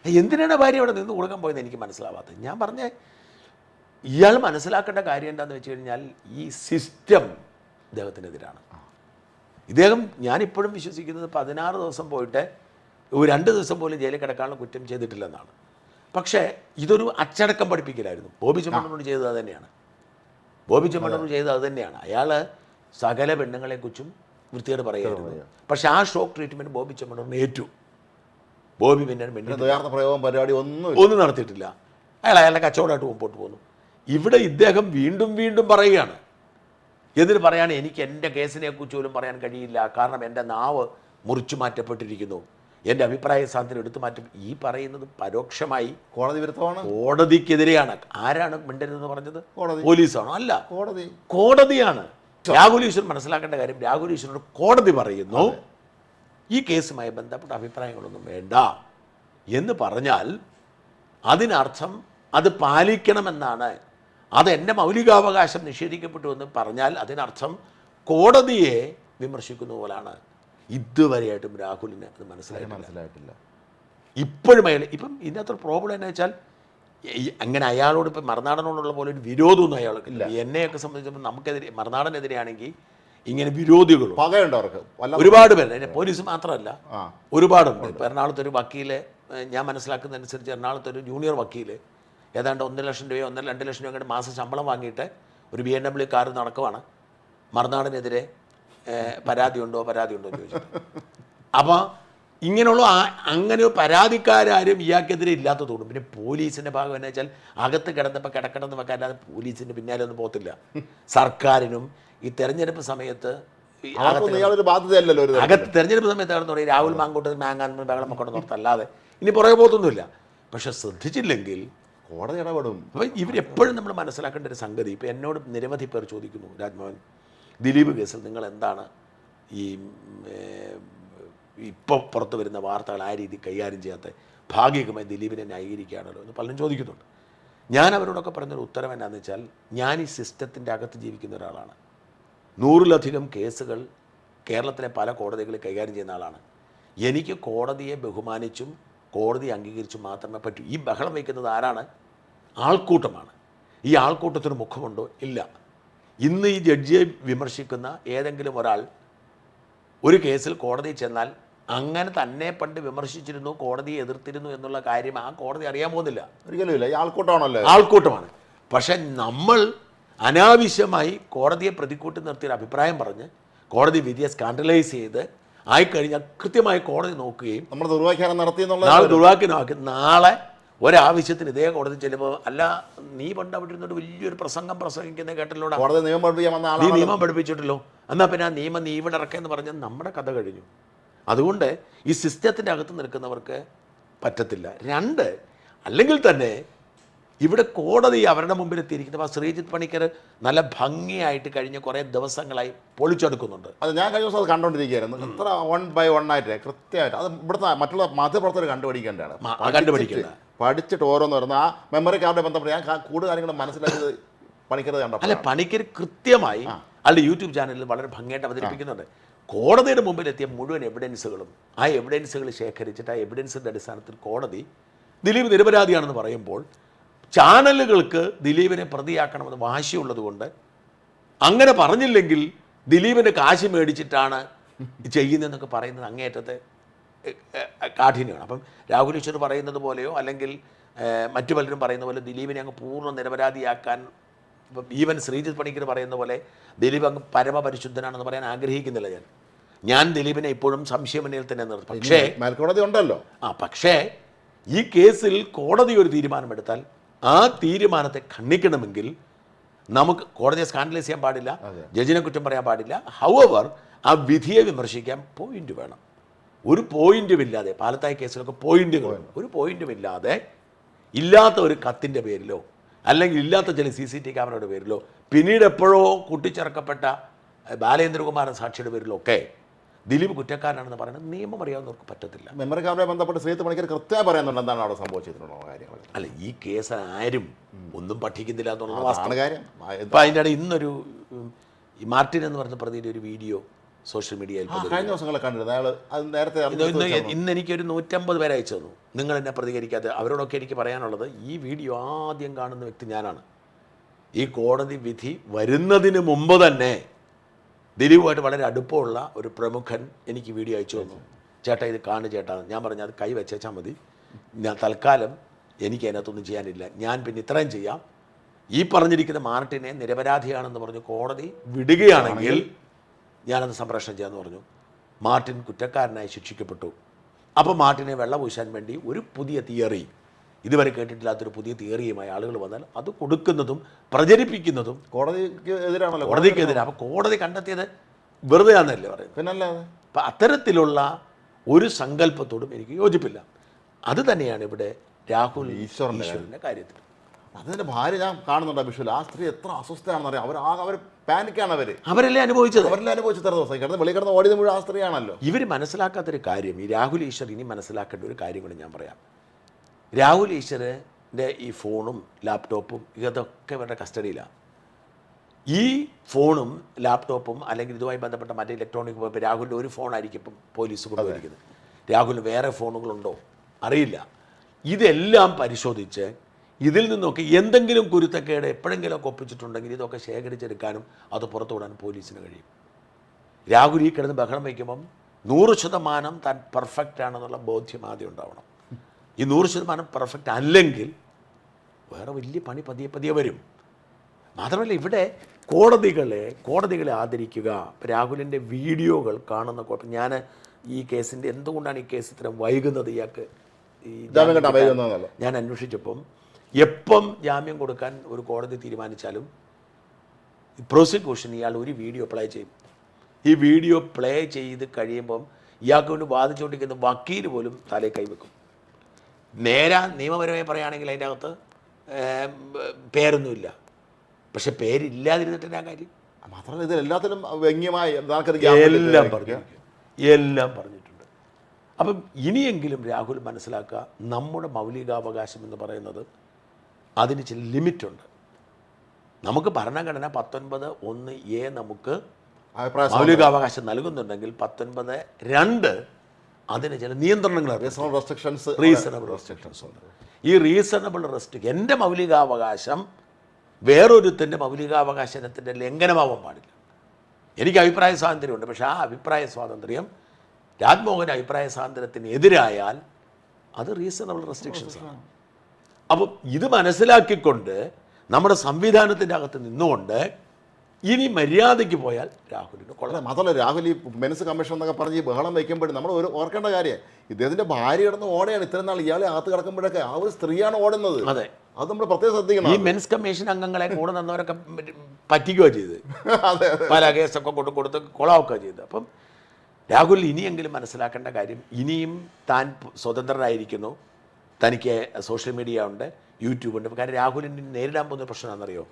എന്തിനാണ് ഭാര്യ അവിടെ നിന്ന് കൊടുക്കാൻ പോയത് എനിക്ക് മനസ്സിലാവാത്തത്. ഞാൻ പറഞ്ഞേ ഇയാൾ മനസ്സിലാക്കേണ്ട കാര്യം എന്താണെന്ന് വെച്ച് കഴിഞ്ഞാൽ ഈ സിസ്റ്റം ഇദ്ദേഹത്തിനെതിരാണ്. ഞാനിപ്പോഴും വിശ്വസിക്കുന്നത് 16 ദിവസം പോയിട്ട് 2 ദിവസം പോലും ജയിലിൽ കിടക്കാനുള്ള കുറ്റം ചെയ്തിട്ടില്ലെന്നാണ്. പക്ഷേ ഇതൊരു അച്ചടക്കം പഠിപ്പിക്കലായിരുന്നു. ബോബി ചെമ്മണ്ണൂർ ചെയ്തത് തന്നെയാണ്. ബോബി ചെമ്മണ്ണൂർ ചെയ്തത് അത് തന്നെയാണ്. അയാൾ സകല പെണ്ണുങ്ങളെക്കുറിച്ചും വൃത്തിയോട് പറയുമായിരുന്നു. പക്ഷെ ആ ഷോക്ക് ട്രീറ്റ്മെൻറ്റ് ബോബി ചെമ്മണ്ണൂരിന് ഏറ്റു. ബോബി പിന്നെ പ്രയോഗം പരിപാടി ഒന്നും നടത്തിയിട്ടില്ല. അയാളുടെ കച്ചവടമായിട്ട് മുമ്പോട്ട് പോകുന്നു. ഇവിടെ ഇദ്ദേഹം വീണ്ടും വീണ്ടും പറയുകയാണ്. എന്നിട്ട് പറയാണ്, എനിക്ക് എൻ്റെ കേസിനെക്കുറിച്ച് പോലും പറയാൻ കഴിയില്ല, കാരണം എൻ്റെ നാവ് മുറിച്ചു മാറ്റപ്പെട്ടിരിക്കുന്നു, എൻ്റെ അഭിപ്രായ സ്വാതന്ത്ര്യം എടുത്തു മാറ്റും. ഈ പറയുന്നത് പരോക്ഷമായി കോടതി വിരുദ്ധമാണ്, കോടതിക്കെതിരെയാണ്. ആരാണ് മിണ്ടരുതെന്ന് പറഞ്ഞത്? പോലീസാണോ? അല്ല, കോടതിയാണ്. രാഹുൽ ഈശ്വർ മനസ്സിലാക്കേണ്ട കാര്യം, രാഹുൽ ഈശ്വരോട് കോടതി പറയുന്നു ഈ കേസുമായി ബന്ധപ്പെട്ട അഭിപ്രായങ്ങളൊന്നും വേണ്ട എന്ന് പറഞ്ഞാൽ അതിനർത്ഥം അത് പാലിക്കണമെന്നാണ്. അത് എൻ്റെ മൗലികാവകാശം നിഷേധിക്കപ്പെട്ടു എന്ന് പറഞ്ഞാൽ അതിനർത്ഥം കോടതിയെ വിമർശിക്കുന്ന പോലാണ്. ഇതുവരെയായിട്ടും രാഹുലിന് അത് മനസ്സിലായിട്ടില്ല. ഇപ്പോഴും ഇപ്പം ഇതിനകത്തൊരു പ്രോബ്ലം എന്ന് വെച്ചാൽ അങ്ങനെ അയാളോട് ഇപ്പം മറുനാടനോടുള്ള പോലെ ഒരു വിരോധമൊന്നും അയാൾക്ക് ഇല്ല. എന്നെയൊക്കെ സംബന്ധിച്ചപ്പോൾ നമുക്കെതിരെ മറുനാടനെതിരെയാണെങ്കിൽ ഇങ്ങനെ വിരോധികളും ഒരുപാട് പേര്, പോലീസ് മാത്രമല്ല ഒരുപാടുണ്ട്. ഇപ്പം എറണാകുളത്തൊരു വക്കീല്, ഞാൻ മനസ്സിലാക്കുന്നതനുസരിച്ച് എറണാകുളത്തൊരു ജൂനിയർ വക്കീല് ഏതാണ്ട് 1 ലക്ഷം രൂപയോ 1.5 ലക്ഷം രൂപ മാസം ശമ്പളം വാങ്ങിയിട്ട് ഒരു BMW കാർ നടക്കുവാണ്. മറുനാടിനെതിരെ പരാതി ഉണ്ടോ എന്ന് ചോദിച്ചിട്ട്. അപ്പോൾ ഇങ്ങനെയുള്ള അങ്ങനെ പരാതിക്കാരും ഇയാൾക്കെതിരെ ഇല്ലാത്തതോടും. പിന്നെ പോലീസിൻ്റെ ഭാഗം എന്ന് വെച്ചാൽ അകത്ത് കിടന്നപ്പോൾ കിടക്കണമെന്ന് വെക്കാൻ അല്ലാതെ പോലീസിൻ്റെ പിന്നാലെ ഒന്നും പോകത്തില്ല. സർക്കാരിനും ഈ തെരഞ്ഞെടുപ്പ് സമയത്ത് അകത്ത് തെരഞ്ഞെടുപ്പ് സമയത്ത് പറയും രാഹുൽ മാങ്കൂട്ടത്തിൽ മാങ്ങാൻ ബഹളം വെക്കണം നോർത്തല്ലാതെ ഇനി പുറകെ പോകത്തൊന്നുമില്ല. പക്ഷെ ശ്രദ്ധിച്ചില്ലെങ്കിൽ കോടതി ഇടപെടും. അപ്പം ഇവരെപ്പോഴും നമ്മൾ മനസ്സിലാക്കേണ്ട ഒരു സംഗതി, ഇപ്പോൾ എന്നോട് നിരവധി പേർ ചോദിക്കുന്നു, രാജ്മോഹൻ ദിലീപ് കേസിൽ നിങ്ങൾ എന്താണ് ഈ ഇപ്പോൾ പുറത്തു വരുന്ന വാർത്തകൾ ആ രീതി കൈകാര്യം ചെയ്യാത്ത, ഭാഗികമായി ദിലീപിനെ ന്യായീകരിക്കുകയാണല്ലോ എന്ന് പലരും ചോദിക്കുന്നുണ്ട്. ഞാൻ അവരോടൊക്കെ പറഞ്ഞൊരു ഉത്തരം എന്നാന്ന് വെച്ചാൽ, ഞാൻ ഈ സിസ്റ്റത്തിൻ്റെ അകത്ത് ജീവിക്കുന്ന ഒരാളാണ്. 100-ലധികം കേസുകൾ കേരളത്തിലെ പല കോടതികളിൽ കൈകാര്യം ചെയ്യുന്ന ആളാണ്. എനിക്ക് കോടതിയെ ബഹുമാനിച്ചും കോടതി അംഗീകരിച്ചും മാത്രമേ പറ്റൂ. ഈ ബഹളം വയ്ക്കുന്നത് ആരാണ്? ആൾക്കൂട്ടമാണ്. ഈ ആൾക്കൂട്ടത്തിന് മുഖമുണ്ടോ? ഇല്ല. ഇന്ന് ഈ ജഡ്ജിയെ വിമർശിക്കുന്ന ഏതെങ്കിലും ഒരാൾ ഒരു കേസിൽ കോടതിയിൽ ചെന്നാൽ അങ്ങനെ തന്നെ പണ്ട് വിമർശിച്ചിരുന്നു, കോടതിയെ എതിർത്തിരുന്നു എന്നുള്ള കാര്യം ആ കോടതി അറിയാൻ പോകുന്നില്ല. ഒരിക്കലുമില്ല. ഈ ആൾക്കൂട്ടമാണല്ലോ, ആൾക്കൂട്ടമാണ്. പക്ഷെ നമ്മൾ അനാവശ്യമായി കോടതിയെ പ്രതിക്കൂട്ടി നിർത്തിയൊരു അഭിപ്രായം പറഞ്ഞ് കോടതി വിധിയെ സ്കാൻഡലൈസ് ചെയ്ത് ആയിക്കഴിഞ്ഞാൽ കൃത്യമായി കോടതി നോക്കുകയും നമ്മൾ ദുർവ്യാഖ്യാനം നടത്തി ദുർവാഖ്യാനമാക്കി നാളെ ഒരാവശ്യത്തിന് ഇതേ കോടതി ചെല്ലുമ്പോൾ, അല്ല നീ പണ്ട് അവിടെ ഇരുന്നിട്ട് വലിയൊരു പ്രസംഗിക്കുന്ന കേട്ടല്ലോടാ, നീ നിയമം പഠിപ്പിച്ചിട്ടല്ലോ, എന്നാൽ പിന്നെ ആ നിയമം നീ ഇവിടെ ഇറക്കെന്ന് പറഞ്ഞാൽ നമ്മുടെ കഥ കഴിഞ്ഞു. അതുകൊണ്ട് ഈ സിസ്റ്റത്തിൻ്റെ അകത്ത് നിൽക്കുന്നവർക്ക് പറ്റത്തില്ല. 2, അല്ലെങ്കിൽ തന്നെ ഇവിടെ കോടതി അവരുടെ മുമ്പിൽ എത്തിയിരിക്കുന്നത്. ശ്രീജിത്ത് പണിക്കർ നല്ല ഭംഗിയായിട്ട് കഴിഞ്ഞ കുറേ ദിവസങ്ങളായി പൊളിച്ചെടുക്കുന്നുണ്ട്. അത് ഞാൻ കഴിഞ്ഞ ദിവസം അത് കണ്ടുകൊണ്ടിരിക്കുകയായിരുന്നു. എത്ര 1 by 1 ആയിട്ട് കൃത്യമായിട്ട് അത് ഇവിടുത്തെ മറ്റുള്ള മാധ്യമപ്രവർത്തകർ കണ്ടുപിടിക്കേണ്ടതാണ്. പഠിച്ചിട്ട് ഓരോന്ന് വരുന്ന ആ മെമ്മറി കാർഡുമായി ബന്ധപ്പെട്ട് ഞാൻ കൂടുതൽ കാര്യങ്ങൾ മനസ്സിലാക്കിയത് പണിക്കർ കണ്ടോ. അല്ല, പണിക്കർ കൃത്യമായി ആളുടെ യൂട്യൂബ് ചാനലിൽ വളരെ ഭംഗിയായിട്ട് അവതരിപ്പിക്കുന്നുണ്ട്. കോടതിയുടെ മുമ്പിൽ എത്തിയ മുഴുവൻ എവിഡൻസുകളും ആ എവിഡൻസുകൾ ശേഖരിച്ചിട്ട് ആ എവിഡൻസിൻ്റെ അടിസ്ഥാനത്തിൽ കോടതി ദിലീപ് നിരപരാധിയാണെന്ന് പറയുമ്പോൾ ചാനലുകൾക്ക് ദിലീപിനെ പ്രതിയാക്കണമെന്ന് വാശിയുള്ളത് കൊണ്ട് അങ്ങനെ പറഞ്ഞില്ലെങ്കിൽ ദിലീപിൻ്റെ കാശ് മേടിച്ചിട്ടാണ് ചെയ്യുന്നതെന്നൊക്കെ പറയുന്നത് അങ്ങേയറ്റത്തെ കാഠിന്യമാണ്. അപ്പം രാഹുൽ ഈശ്വർ പറയുന്നത് പോലെയോ അല്ലെങ്കിൽ മറ്റു പലരും പറയുന്ന പോലെ ദിലീപിനെ അങ്ങ് പൂർണ്ണ നിരപരാധിയാക്കാൻ, ഈവൻ ശ്രീജിത്ത് പണിക്കർ പറയുന്ന പോലെ ദിലീപ് അങ്ങ് പരമപരിശുദ്ധനാണെന്ന് പറയാൻ ആഗ്രഹിക്കുന്നില്ല. ഞാൻ ദിലീപിനെ ഇപ്പോഴും സംശയമനയിൽ തന്നെ നിർത്തും. പക്ഷേ മേൽക്കോടതി ഉണ്ടല്ലോ. പക്ഷേ ഈ കേസിൽ കോടതി ഒരു തീരുമാനമെടുത്താൽ ആ തീരുമാനത്തെ ഖണ്ഡിക്കണമെങ്കിൽ നമുക്ക് കോടതിയെ സ്കാൻഡലൈസ് ചെയ്യാൻ പാടില്ല, ജഡ്ജിനെ കുറ്റം പറയാൻ പാടില്ല. ഹൗവർ ആ വിധിയെ വിമർശിക്കാൻ പോയിന്റ് വേണം. ഒരു പോയിന്റുമില്ലാതെ പാലത്തായി കേസിലൊക്കെ പോയിന്റുകൾ, ഒരു പോയിന്റുമില്ലാതെ ഇല്ലാത്ത ഒരു കത്തിൻ്റെ പേരിലോ അല്ലെങ്കിൽ ഇല്ലാത്ത ചില CCTV ക്യാമറയുടെ പേരിലോ പിന്നീട് എപ്പോഴോ കൂട്ടിച്ചേർക്കപ്പെട്ട ബാലേന്ദ്രകുമാരൻ സാക്ഷിയുടെ പേരിലോ ഒക്കെ ദിലീപ് കുറ്റക്കാരനാണെന്ന് പറയുന്നത് നിയമം അറിയാവുന്നവർക്ക് പറ്റത്തില്ല. മെമ്മറി കാർഡുമായി ബന്ധപ്പെട്ട് ശ്രീജിത്ത് പണിക്കർ കൃത്യമായി പറയുന്നുണ്ട് എന്താണ് അവിടെ സംഭവിച്ചിട്ടുള്ള കാര്യങ്ങൾ. അല്ല, ഈ കേസ് ആരും ഒന്നും പഠിക്കുന്നില്ല എന്നുള്ള കാര്യം. ഇപ്പം അതിൻ്റെ ഇടയിൽ ഇന്നൊരു ഈ മാർട്ടിൻ എന്ന് പറഞ്ഞ പ്രതിയുടെ ഒരു വീഡിയോ സോഷ്യൽ മീഡിയയിൽ കഴിഞ്ഞ ദിവസങ്ങളെ കണ്ടിരുന്നു. അയാൾ അത് നേരത്തെ ഇന്ന് എനിക്കൊരു 150 പേര് അയച്ചു തന്നു. നിങ്ങൾ എന്നെ പ്രതികരിക്കാതെ. അവരോടൊക്കെ എനിക്ക് പറയാനുള്ളത്, ഈ വീഡിയോ ആദ്യം കാണുന്ന വ്യക്തി ഞാനാണ്. ഈ കോടതി വിധി വരുന്നതിന് മുമ്പ് തന്നെ ദിലീപുമായിട്ട് വളരെ അടുപ്പമുള്ള ഒരു പ്രമുഖൻ എനിക്ക് വീഡിയോ അയച്ചു തന്നു. ചേട്ടാ ഇത് കാണു ചേട്ടാ. ഞാൻ പറഞ്ഞു അത് കൈ വെച്ചാൽ മതി, ഞാൻ തൽക്കാലം എനിക്ക് അതിനകത്തൊന്നും ചെയ്യാനില്ല, ഞാൻ പിന്നെ ഇത്രയും ചെയ്യാം, ഈ പറഞ്ഞിരിക്കുന്ന മാർട്ടിനെ നിരപരാധിയാണെന്ന് പറഞ്ഞ് കോടതി വിടുകയാണെങ്കിൽ ഞാനത് സംപ്രേഷണം ചെയ്യാമെന്ന് പറഞ്ഞു. മാർട്ടിൻ കുറ്റക്കാരനായി ശിക്ഷിക്കപ്പെട്ടു. അപ്പോൾ മാർട്ടിനെ വെള്ളപൂശാൻ വേണ്ടി ഒരു പുതിയ തിയറി, ഇതുവരെ കേട്ടിട്ടില്ലാത്തൊരു പുതിയ തിയറിയുമായി ആളുകൾ വന്നാൽ അത് കൊടുക്കുന്നതും പ്രചരിപ്പിക്കുന്നതും കോടതിക്ക് എതിരാണല്ലോ. കോടതിക്കെതിരെ. അപ്പോൾ കോടതി കണ്ടെത്തിയത് വെറുതെ ആണെന്നല്ലേ പറയുന്നത്. പിന്നല്ലാതെ. അപ്പം അത്തരത്തിലുള്ള ഒരു സങ്കല്പത്തോടും എനിക്ക് യോജിപ്പില്ല. അത് തന്നെയാണ് ഇവിടെ രാഹുൽ ഈശ്വറിൻ്റെ കാര്യത്തിൽ. അതിൻ്റെ ഭാര്യ ഞാൻ കാണുന്നുണ്ട് അഭിഷേക്. ആ സ്ത്രീ എത്ര അസ്വസ്ഥയാണെന്ന് അറിയാം. അവർ പാനിക്കാണ്. അവരല്ലേ അനുഭവിച്ചത്. അവരല്ലേ അനുഭവിച്ചു ഇത്ര ദിവസം കിടന്ന് വെളി കിടന്ന് ഓടിയത് മുഴുവൻ ആ സ്ത്രീയാണല്ലോ. ഇവർ മനസ്സിലാക്കാത്തൊരു കാര്യം, ഈ രാഹുൽ ഈശ്വർ ഇനി മനസ്സിലാക്കേണ്ട ഒരു കാര്യം കൂടി ഞാൻ പറയാം. രാഹുൽ ഈശ്വറിൻ്റെ ഈ ഫോണും ലാപ്ടോപ്പും ഇതൊക്കെ ഇവരുടെ കസ്റ്റഡിയിലാണ്. ഈ ഫോണും ലാപ്ടോപ്പും അല്ലെങ്കിൽ ഇതുമായി ബന്ധപ്പെട്ട മറ്റേ ഇലക്ട്രോണിക് ഇപ്പോൾ രാഹുലിൻ്റെ ഒരു ഫോണായിരിക്കും ഇപ്പം പോലീസ് കൊണ്ടുവരിക്കുന്നത്. രാഹുലിന് വേറെ ഫോണുകളുണ്ടോ അറിയില്ല. ഇതെല്ലാം പരിശോധിച്ച് ഇതിൽ നിന്നൊക്കെ എന്തെങ്കിലും കുരുത്തക്കേട് എപ്പോഴെങ്കിലുമൊക്കെ ഒപ്പിച്ചിട്ടുണ്ടെങ്കിൽ ഇതൊക്കെ ശേഖരിച്ചെടുക്കാനും അത് പുറത്തുവിടാനും പോലീസിന് കഴിയും. രാഹുൽ ഈ കിടന്ന് ബഹളം വയ്ക്കുമ്പം 100% താൻ പെർഫെക്റ്റ് ആണെന്നുള്ള ബോധ്യം ആദ്യം ഉണ്ടാവണം. ഈ 100% പെർഫെക്റ്റ് അല്ലെങ്കിൽ വേറെ വലിയ പണി പതിയെ പതിയെ വരും. മാത്രമല്ല ഇവിടെ കോടതികളെ ആദരിക്കുക. രാഹുലിൻ്റെ വീഡിയോകൾ കാണുന്ന കുഴപ്പം. ഞാൻ ഈ കേസിൻ്റെ എന്തുകൊണ്ടാണ് ഈ കേസ് ഇത്രയും വൈകുന്നത്, ഇയാൾക്ക് ഈ ഞാൻ അന്വേഷിച്ചപ്പം എപ്പം ജാമ്യം കൊടുക്കാൻ ഒരു കോടതി തീരുമാനിച്ചാലും പ്രോസിക്യൂഷൻ ഇയാൾ ഒരു വീഡിയോ പ്ലേ ചെയ്യും. ഈ വീഡിയോ പ്ലേ ചെയ്ത് കഴിയുമ്പം ഇയാൾക്ക് വേണ്ടി വാദിച്ചുകൊണ്ടിരിക്കുന്ന വക്കീൽ പോലും തലയിൽ കൈവെക്കും. നിയമപരമായി പറയുകയാണെങ്കിൽ അതിൻ്റെ അകത്ത് പേരൊന്നുമില്ല. പക്ഷെ പേരില്ലാതിരുന്നിട്ട് ഞാൻ കാര്യം. മാത്രമല്ല ഇത് എല്ലാത്തിലും വ്യംഗ്യമായി എല്ലാം പറഞ്ഞിട്ടുണ്ട്. അപ്പം ഇനിയെങ്കിലും രാഹുൽ മനസ്സിലാക്കുക, നമ്മുടെ മൗലികാവകാശം എന്ന് പറയുന്നത് അതിന് ചില ലിമിറ്റുണ്ട്. നമുക്ക് ഭരണഘടന 19(1)(a) നമുക്ക് മൗലികാവകാശം നൽകുന്നുണ്ടെങ്കിൽ 19(2) അതിന് ചില നിയന്ത്രണങ്ങളുണ്ട്. റീസണബിൾ റെസ്ട്രിക്ഷൻസ് ഉണ്ട്. ഈ റീസണബിൾ എൻ്റെ മൗലികാവകാശം വേറൊരുത്തിൻ്റെ മൗലികാവകാശത്തിൻ്റെ ലംഘനമാവാൻ പാടില്ല. എനിക്ക് അഭിപ്രായ സ്വാതന്ത്ര്യമുണ്ട്. പക്ഷേ ആ അഭിപ്രായ സ്വാതന്ത്ര്യം രാജ്മോഹൻ അഭിപ്രായ സ്വാതന്ത്ര്യത്തിന് എതിരായാൽ അത് റീസണബിൾ റെസ്ട്രിക്ഷൻസാണ്. അപ്പം ഇത് മനസ്സിലാക്കിക്കൊണ്ട് നമ്മുടെ സംവിധാനത്തിൻ്റെ അകത്ത് നിന്നുകൊണ്ട് ഇനി മര്യാദയ്ക്ക് പോയാൽ രാഹുലിന് കൊള്ളാം. മാത്രമല്ല രാഹുൽ ഈ മെൻസ് കമ്മീഷൻ എന്നൊക്കെ പറഞ്ഞ് ഈ ബഹളം വയ്ക്കുമ്പോഴും നമ്മൾ ഓർക്കേണ്ട കാര്യം, ഇദ്ദേഹത്തിൻ്റെ ഭാര്യ കിടന്ന് ഓടെയാണ്. ഇത്രയും നാൾ ഇയാളെ അകത്ത് കിടക്കുമ്പോഴൊക്കെ ആ ഒരു സ്ത്രീയാണ് ഓടുന്നത്. അതെ, അത് നമ്മൾ പ്രത്യേകം ശ്രദ്ധിക്കണം. ഈ മെൻസ് കമ്മീഷൻ അംഗങ്ങളെ കൂടെ നിന്നവരൊക്കെ പറ്റിക്കുകയോ ചെയ്ത് പല കേസൊക്കെ കൊടുത്ത് കൊളാവുകയോ ചെയ്ത്. അപ്പം രാഹുൽ ഇനിയെങ്കിലും മനസ്സിലാക്കേണ്ട കാര്യം, ഇനിയും താൻ സ്വതന്ത്രനായിരിക്കുന്നു. തനിക്ക് സോഷ്യൽ മീഡിയ ഉണ്ട്, യൂട്യൂബ് ഉണ്ട്. കാരണം രാഹുലിന് നേരിടാൻ പോകുന്ന പ്രശ്നം എന്താണെന്നറിയോ?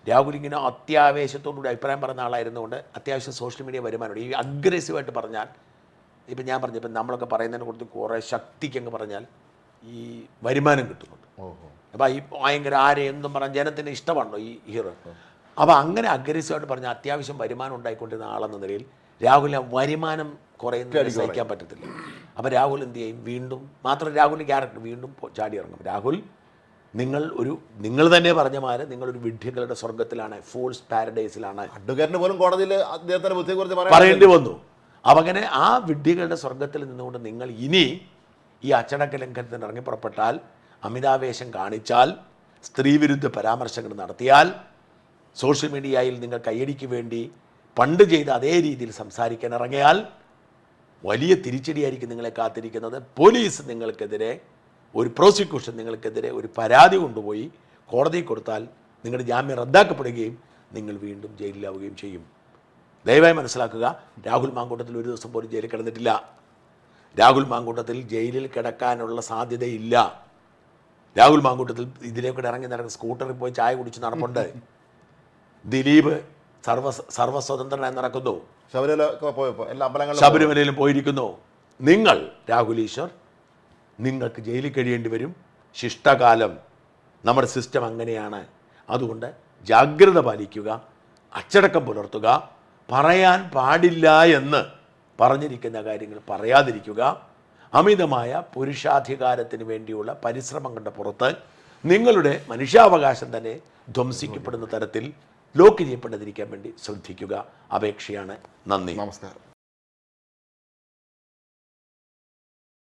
രാഹുൽ ഇങ്ങനെ അത്യാവേശത്തോടുകൂടി അഭിപ്രായം പറയുന്ന ആളായിരുന്നുകൊണ്ട് അത്യാവശ്യം സോഷ്യൽ മീഡിയ വരുമാനമുണ്ട്. ഈ അഗ്രസീവായിട്ട് പറഞ്ഞാൽ, ഇപ്പം ഞാൻ പറഞ്ഞു, ഇപ്പം നമ്മളൊക്കെ പറയുന്നതിനെ കുറിച്ച് കുറേ ശക്തിക്കങ്ങ് പറഞ്ഞാൽ ഈ വരുമാനം കിട്ടുന്നുണ്ട്. അപ്പോൾ ഈ ഭയങ്കര എന്തും പറഞ്ഞാൽ ജനത്തിന് ഇഷ്ടമാണല്ലോ ഈ ഹീറോ. അപ്പോൾ അങ്ങനെ അഗ്രസീവായിട്ട് പറഞ്ഞാൽ അത്യാവശ്യം വരുമാനം ഉണ്ടായിക്കൊണ്ടിരുന്ന ആളെന്ന നിലയിൽ രാഹുലിന് വരുമാനം കുറയുന്നത് സഹിക്കാൻ പറ്റത്തില്ല. അപ്പോൾ രാഹുൽ എന്ത് ചെയ്യും? വീണ്ടും മാത്രമല്ല രാഹുലിൻ്റെ ക്യാരക്ടർ വീണ്ടും ചാടി ഇറങ്ങും. രാഹുൽ നിങ്ങൾ തന്നെ പറഞ്ഞ മാതിരി നിങ്ങളൊരു വിഡ്ഢികളുടെ സ്വർഗത്തിലാണ്, ഫൂൾസ് പാരഡൈസിലാണ്. അഡ്വക്കേറ്റിന് പോലും കോടതിയിൽ അദ്ദേഹത്തിൻ്റെ ബുദ്ധിയെക്കുറിച്ച് പറയേണ്ടി വന്നു. അപ്പം അങ്ങനെ ആ വിഡ്ഢികളുടെ സ്വർഗത്തിൽ നിന്നുകൊണ്ട് നിങ്ങൾ ഇനി ഈ അച്ചടക്ക ലംഘനത്തിന് ഇറങ്ങി പുറപ്പെട്ടാൽ, അമിതാവേശം കാണിച്ചാൽ, സ്ത്രീവിരുദ്ധ പരാമർശങ്ങൾ നടത്തിയാൽ, സോഷ്യൽ മീഡിയയിൽ നിങ്ങൾ കയ്യടിക്ക് വേണ്ടി പണ്ട് ചെയ്ത അതേ രീതിയിൽ സംസാരിക്കാൻ ഇറങ്ങിയാൽ വലിയ തിരിച്ചടിയായിരിക്കും നിങ്ങളെ കാത്തിരിക്കുന്നത്. പോലീസ് നിങ്ങൾക്കെതിരെ ഒരു പ്രോസിക്യൂഷൻ നിങ്ങൾക്കെതിരെ ഒരു പരാതി കൊണ്ടുപോയി കോടതിയിൽ കൊടുത്താൽ നിങ്ങളുടെ ജാമ്യം റദ്ദാക്കപ്പെടുകയും നിങ്ങൾ വീണ്ടും ജയിലിലാവുകയും ചെയ്യും. ദയവായി മനസ്സിലാക്കുക, രാഹുൽ മാങ്കൂട്ടത്തിൽ ഒരു ദിവസം പോലും ജയിലിൽ കിടന്നിട്ടില്ല. രാഹുൽ മാങ്കൂട്ടത്തിൽ ജയിലിൽ കിടക്കാനുള്ള സാധ്യതയില്ല. രാഹുൽ മാങ്കൂട്ടത്തിൽ ഇതിലേക്കൂടെ ഇറങ്ങി നടക്കുന്ന സ്കൂട്ടറിൽ പോയി ചായ കുടിച്ച് നടപ്പുണ്ട്. ദിലീപ് സർവസ്വതന്ത്രനായി നടക്കുന്നു. ശബരിമലയിലും പോയിരിക്കുന്നു. നിങ്ങൾ രാഹുൽ ഈശ്വർ നിങ്ങൾക്ക് ജയിലിൽ കഴിയേണ്ടി വരും. ശിഷ്ടകാലം. നമ്മുടെ സിസ്റ്റം അങ്ങനെയാണ്. അതുകൊണ്ട് ജാഗ്രത പാലിക്കുക, അച്ചടക്കം പുലർത്തുക, പറയാൻ പാടില്ല എന്ന് പറഞ്ഞിരിക്കുന്ന കാര്യങ്ങൾ പറയാതിരിക്കുക. അമിതമായ പുരുഷാധികാരത്തിന് വേണ്ടിയുള്ള പരിശ്രമങ്ങളുടെ പുറത്ത് നിങ്ങളുടെ മനുഷ്യാവകാശം തന്നെ ധ്വംസിക്കപ്പെടുന്ന തരത്തിൽ ലോക്ക് ചെയ്യപ്പെടാതിരിക്കാൻ വേണ്ടി ശ്രദ്ധിക്കുക. അപേക്ഷയാണ്. നന്ദി. നമസ്കാരം.